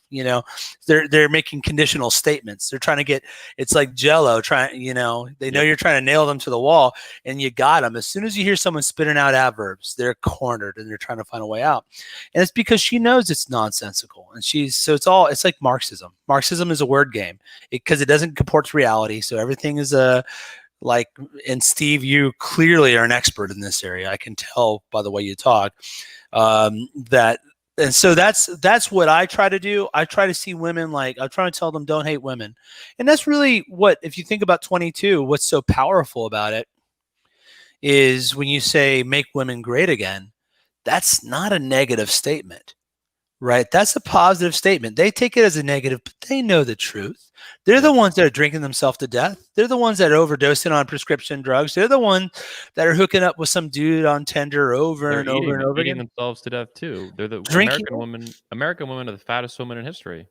[SPEAKER 3] they're making conditional statements. They're trying to get, it's like Jell-O, they know you're trying to nail them to the wall, and you got them. As soon as you hear someone spitting out adverbs, they're cornered and they're trying to find a way out. And it's because she knows it's nonsensical. And it's like Marxism. Marxism is a word game because it doesn't comport to reality. So everything is and Steve, you clearly are an expert in this area. I can tell by the way you talk and so that's what I try to do. I try to see women like, I'm trying to tell them don't hate women. And that's really if you think about 22, what's so powerful about it is when you say make women great again, that's not a negative statement, right? That's a positive statement. They take it as a negative, but they know the truth. They're the ones that are drinking themselves to death. They're the ones that are overdosing on prescription drugs. They're the ones that are hooking up with some dude on Tinder over and over
[SPEAKER 1] again. Themselves to death too. They're the American women are the fattest women in history.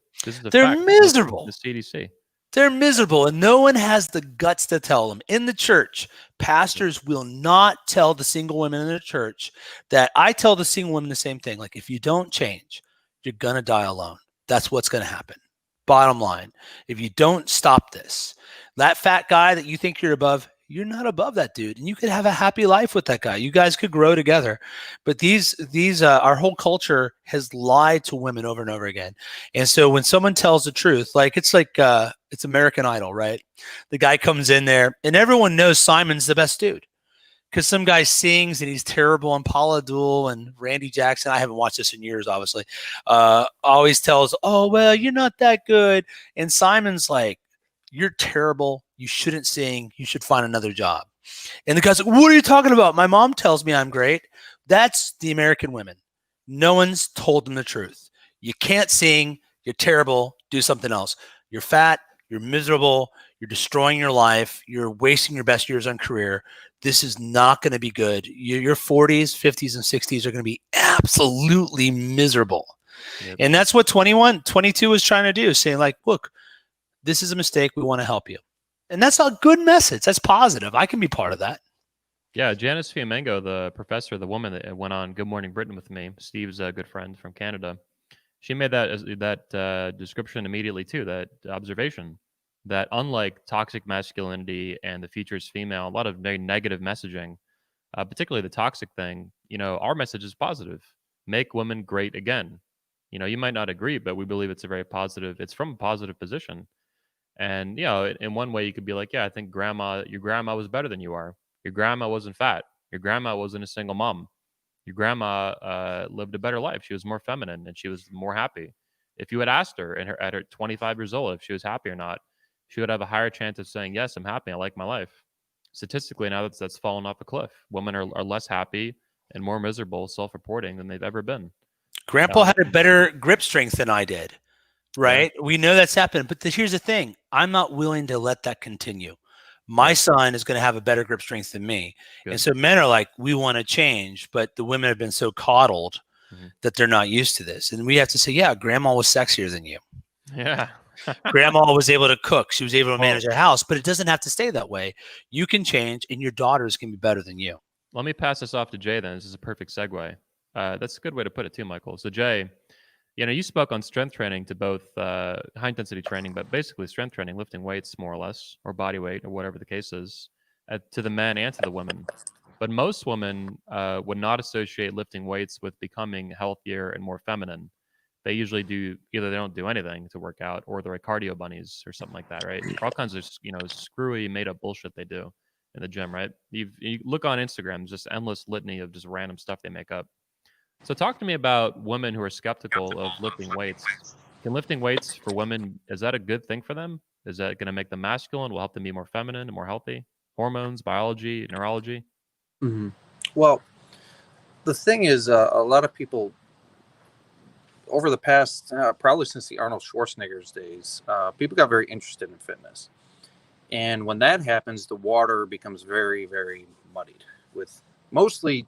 [SPEAKER 3] They're miserable.
[SPEAKER 1] The CDC.
[SPEAKER 3] They're miserable, and no one has the guts to tell them. In the church, pastors will not tell the single women in the church that I tell the single women the same thing. Like, if you don't change, you're going to die alone. That's what's going to happen. Bottom line, if you don't stop this, that fat guy that you think you're above, you're not above that dude, and you could have a happy life with that guy. You guys could grow together. But these our whole culture has lied to women over and over again. And so when someone tells the truth, it's American Idol, right? The guy comes in there, and everyone knows Simon's the best dude because some guy sings and he's terrible, and Paula Abdul and Randy Jackson, I haven't watched this in years, obviously, always tells, oh, well, you're not that good. And Simon's like, you're terrible. You shouldn't sing. You should find another job. And the guy's like, what are you talking about? My mom tells me I'm great. That's the American women. No one's told them the truth. You can't sing. You're terrible. Do something else. You're fat. You're miserable. You're destroying your life. You're wasting your best years on career. This is not going to be good. Your 40s, 50s, and 60s are going to be absolutely miserable. Yep. And that's what 22 is trying to do, saying like, look, this is a mistake. We want to help you. And that's a good message. That's positive. I can be part of that.
[SPEAKER 1] Yeah, Janice Fiamengo, the professor, the woman that went on Good Morning Britain with me, Steve's a good friend from Canada, she made that description immediately too, that observation, that unlike toxic masculinity and the future is female, a lot of negative messaging, particularly the toxic thing, our message is positive. Make women great again. You might not agree, but we believe it's it's from a positive position. And, in one way you could be like, yeah, I think your grandma was better than you are. Your grandma wasn't fat. Your grandma wasn't a single mom. Your grandma lived a better life. She was more feminine and she was more happy. If you had asked her at her 25 years old if she was happy or not, she would have a higher chance of saying, yes, I'm happy. I like my life. Statistically, now that's fallen off a cliff. Women are less happy and more miserable, self-reporting than they've ever been.
[SPEAKER 3] Grandpa had a better grip strength than I did. Right? Yeah. We know that's happened. But here's the thing. I'm not willing to let that continue. My son is going to have a better grip strength than me. Good. And so men are like, we want to change, but the women have been so coddled that they're not used to this. And we have to say, yeah, grandma was sexier than you.
[SPEAKER 1] Yeah.
[SPEAKER 3] Grandma was able to cook. She was able to manage her house, but it doesn't have to stay that way. You can change and your daughters can be better than you.
[SPEAKER 1] Let me pass this off to Jay then. This is a perfect segue. That's a good way to put it too, Michael. So Jay, you spoke on strength training to both high intensity training, but basically strength training, lifting weights more or less, or body weight, or whatever the case is, to the men and to the women. But most women would not associate lifting weights with becoming healthier and more feminine. They usually either they don't do anything to work out, or they're like cardio bunnies or something like that, right? All kinds of screwy, made up bullshit they do in the gym, right? You look on Instagram, just endless litany of just random stuff they make up. So talk to me about women who are skeptical of lifting weights. Can lifting weights for women, is that a good thing for them? Is that going to make them masculine? Will help them be more feminine and more healthy? Hormones, biology, neurology?
[SPEAKER 8] Mm-hmm. Well, the thing is, a lot of people over the past, probably since the Arnold Schwarzenegger's days, people got very interested in fitness. And when that happens, the water becomes very, very muddied with mostly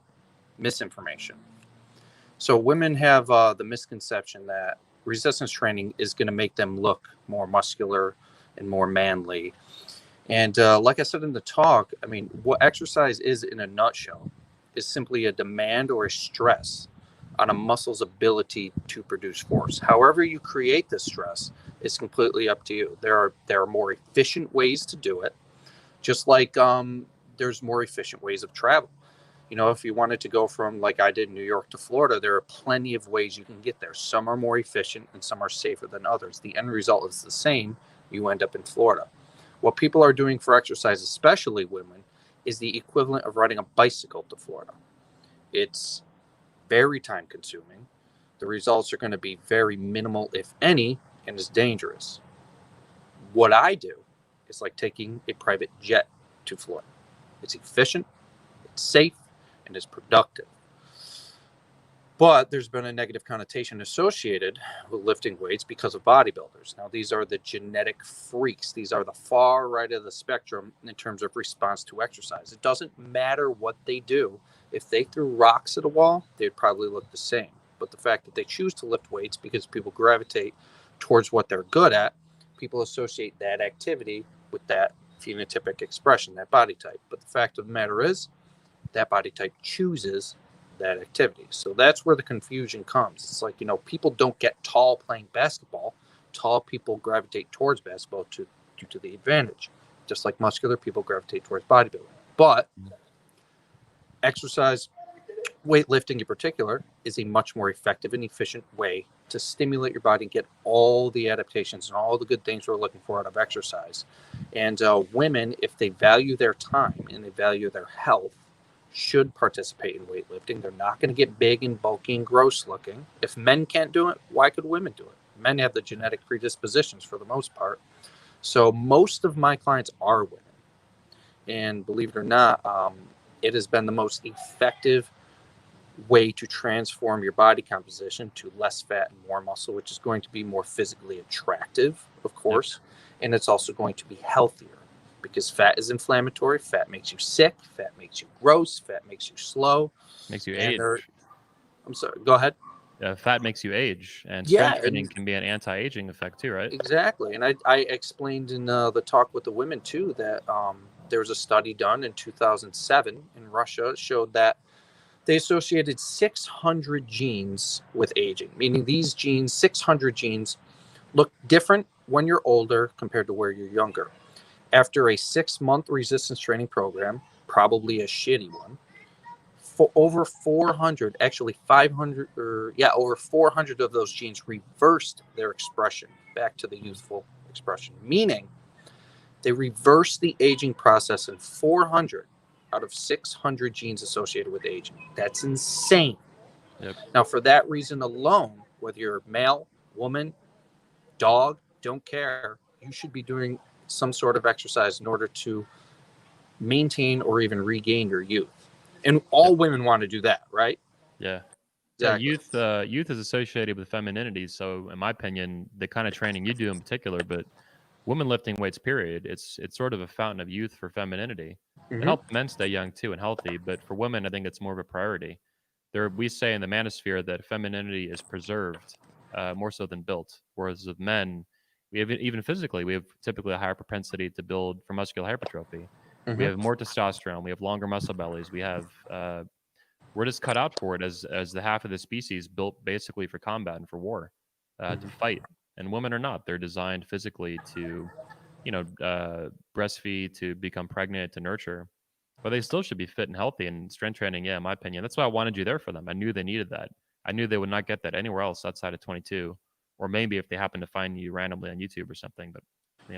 [SPEAKER 8] misinformation. So women have the misconception that resistance training is going to make them look more muscular and more manly. And like I said in the talk, I mean, what exercise is in a nutshell is simply a demand or a stress on a muscle's ability to produce force. However you create this stress is completely up to you. There are more efficient ways to do it, just like there's more efficient ways of travel. If you wanted to go from, like I did, New York to Florida, there are plenty of ways you can get there. Some are more efficient and some are safer than others. The end result is the same. You end up in Florida. What people are doing for exercise, especially women, is the equivalent of riding a bicycle to Florida. It's very time consuming. The results are going to be very minimal, if any, and is dangerous. What I do is like taking a private jet to Florida. It's efficient, it's safe, and is productive. But there's been a negative connotation associated with lifting weights because of bodybuilders. Now, these are the genetic freaks. These are the far right of the spectrum in terms of response to exercise. It doesn't matter what they do. If they threw rocks at a wall, they'd probably look the same. But the fact that they choose to lift weights because people gravitate towards what they're good at, people associate that activity with that phenotypic expression, that body type. But the fact of the matter is, that body type chooses that activity. So that's where the confusion comes. It's like, people don't get tall playing basketball tall people gravitate towards basketball due to the advantage, just like muscular people gravitate towards bodybuilding. But exercise, weightlifting in particular, is a much more effective and efficient way to stimulate your body and get all the adaptations and all the good things we're looking for out of exercise. And women, if they value their time and they value their health, should participate in weightlifting. They're not going to get big and bulky and gross looking. If men can't do it, why could women do it? Men have the genetic predispositions for the most part. So most of my clients are women. And believe it or not, it has been the most effective way to transform your body composition to less fat and more muscle, which is going to be more physically attractive, of course. And it's also going to be healthier, because fat is inflammatory. Fat makes you sick. Fat makes you gross. Fat makes you slow.
[SPEAKER 1] Makes you age.
[SPEAKER 8] I'm sorry. Go ahead.
[SPEAKER 1] Fat makes you age, and strength training can be an anti-aging effect too, right?
[SPEAKER 8] Exactly. And I explained in the talk with the women too that there was a study done in 2007 in Russia that showed that they associated 600 genes with aging, meaning these genes, 600 genes, look different when you're older compared to where you're younger. After a 6-month resistance training program, probably a shitty one, for over 400, actually 500, over 400 of those genes reversed their expression back to the youthful expression, meaning they reversed the aging process in 400 out of 600 genes associated with aging. That's insane.
[SPEAKER 1] Yep.
[SPEAKER 8] Now, for that reason alone, whether you're male, woman, dog, don't care, you should be doing some sort of exercise in order to maintain or even regain your youth. And all women want to do that, right?
[SPEAKER 1] Yeah.
[SPEAKER 8] Exactly.
[SPEAKER 1] Yeah, youth is associated with femininity. So, in my opinion, the kind of training you do in particular, but women lifting weights, period, it's sort of a fountain of youth for femininity. It helps men stay young too and healthy, but for women, I think it's more of a priority. We say in the manosphere that femininity is preserved more so than built, whereas with men, we have, even physically, we have typically a higher propensity to build for muscular hypertrophy. We have more testosterone. We have longer muscle bellies. We have we're just cut out for it as the half of the species built basically for combat and for war, to fight. And women are not. They're designed physically to, breastfeed, to become pregnant, to nurture. But they still should be fit and healthy. And strength training, in my opinion, that's why I wanted you there for them. I knew they needed that. I knew they would not get that anywhere else outside of 22, or maybe if they happen to find you randomly on YouTube or something. But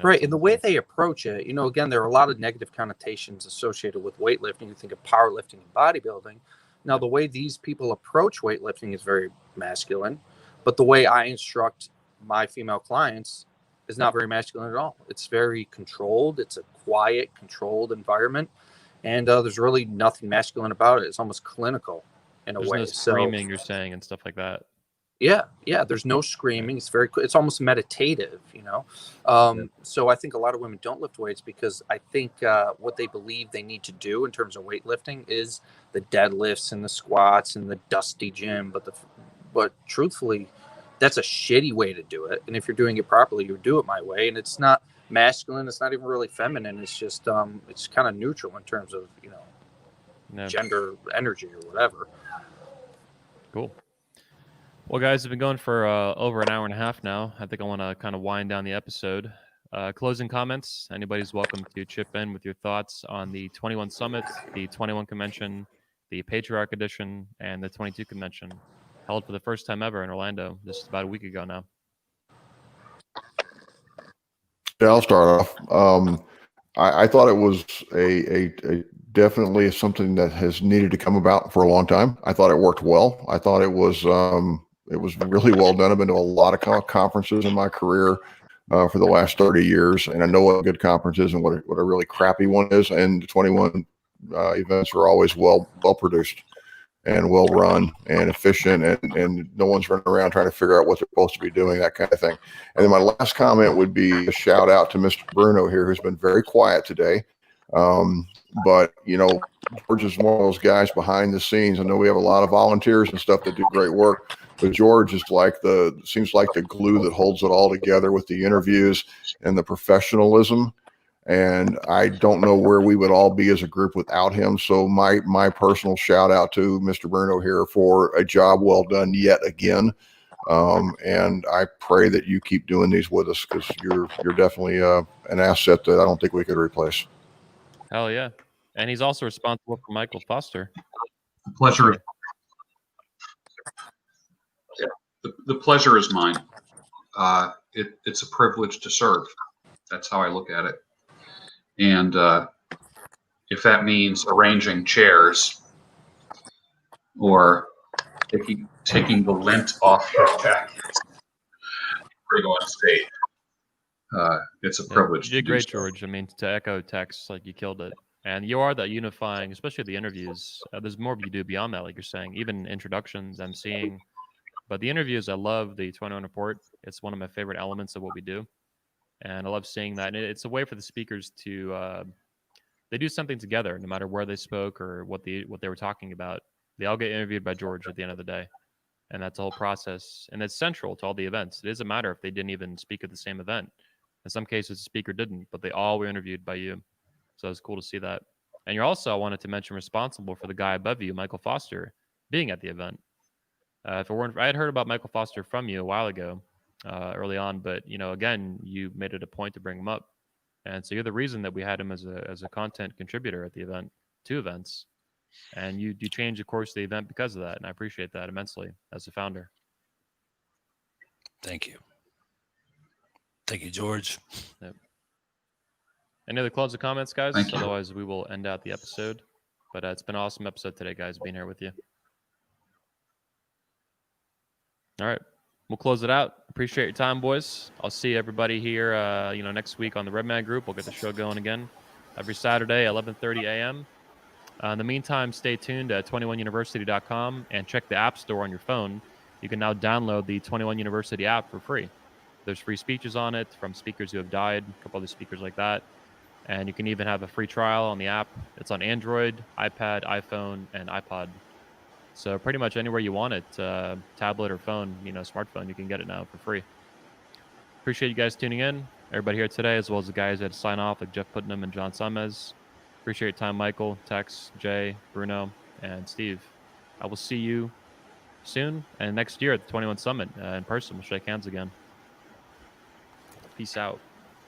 [SPEAKER 8] right, and the way they approach it, again, there are a lot of negative connotations associated with weightlifting. You think of powerlifting and bodybuilding. Now, the way these people approach weightlifting is very masculine, but the way I instruct my female clients is not very masculine at all. It's very controlled. It's a quiet, controlled environment, and there's really nothing masculine about it. It's almost clinical in a way.
[SPEAKER 1] There's no screaming, you're saying, and stuff like that.
[SPEAKER 8] Yeah. There's no screaming. It's almost meditative, So I think a lot of women don't lift weights because I think what they believe they need to do in terms of weightlifting is the deadlifts and the squats and the dusty gym. But truthfully, that's a shitty way to do it. And if you're doing it properly, you do it my way. And it's not masculine. It's not even really feminine. It's just it's kind of neutral in terms of gender energy or whatever.
[SPEAKER 1] Cool. Well, guys, we've been going for over an hour and a half now. I think I want to kind of wind down the episode. Closing comments. Anybody's welcome to chip in with your thoughts on the 21 Summit, the 21 Convention, the Patriarch Edition, and the 22 Convention, held for the first time ever in Orlando just about a week ago now.
[SPEAKER 5] Yeah, I'll start off. I thought it was a definitely something that has needed to come about for a long time. I thought it worked well. I thought it was really well done. I've been to a lot of conferences in my career for the last 30 years, and I know what a good conference is and what a really crappy one is. And the 21 events are always well produced and well run and efficient, and no one's running around trying to figure out what they're supposed to be doing, that kind of thing. And then my last comment would be a shout out to Mr. Bruno here, who's been very quiet today. But George is one of those guys behind the scenes. I know we have a lot of volunteers and stuff that do great work, but George is seems like the glue that holds it all together with the interviews and the professionalism. And I don't know where we would all be as a group without him. So my personal shout out to Mr. Bruno here for a job well done yet again. And I pray that you keep doing these with us, because you're definitely an asset that I don't think we could replace.
[SPEAKER 1] Hell yeah. And he's also responsible for Michael Foster.
[SPEAKER 4] The pleasure. The pleasure is mine. It's a privilege to serve. That's how I look at it. And if that means arranging chairs or taking the lint off your jackets before you go on stage, it's a privilege.
[SPEAKER 1] You did
[SPEAKER 4] to
[SPEAKER 1] great,
[SPEAKER 4] do so.
[SPEAKER 1] George. I mean, to echo text, like you killed it. And you are that unifying, especially the interviews. There's more you do beyond that, like you're saying, even introductions, emceeing. But the interviews, I love the 21 Report. It's one of my favorite elements of what we do. And I love seeing that. And it's a way for the speakers to, they do something together, no matter where they spoke or what they were talking about. They all get interviewed by George at the end of the day. And that's the whole process. And it's central to all the events. It doesn't matter if they didn't even speak at the same event. In some cases, the speaker didn't, but they all were interviewed by you. So it's cool to see that. And you're also, I wanted to mention, responsible for the guy above you, Michael Foster, being at the event. If it weren't, I had heard about Michael Foster from you a while ago, early on, but again, you made it a point to bring him up, and so you're the reason that we had him as a content contributor at the event, 2 events, and you changed the course of the event because of that, and I appreciate that immensely as a founder.
[SPEAKER 3] Thank you. Thank you, George.
[SPEAKER 1] Yep. Any other closing comments, guys?
[SPEAKER 4] Thank you.
[SPEAKER 1] Otherwise, we will end out the episode. But it's been an awesome episode today, guys, being here with you. All right, we'll close it out. Appreciate your time, boys. I'll see everybody here, next week on the Redman Group. We'll get the show going again every Saturday, 11:30 a.m. In the meantime, stay tuned at 21university.com and check the App Store on your phone. You can now download the 21 University app for free. There's free speeches on it from speakers who have died, a couple other speakers like that. And you can even have a free trial on the app. It's on Android, iPad, iPhone, and iPod. So pretty much anywhere you want it, tablet or phone, smartphone, you can get it now for free. Appreciate you guys tuning in. Everybody here today, as well as the guys that had to sign off, like Jeff Putnam and John Summez. Appreciate your time, Michael, Tex, Jay, Bruno, and Steve. I will see you soon and next year at the 21 Summit in person. We'll shake hands again. Peace out.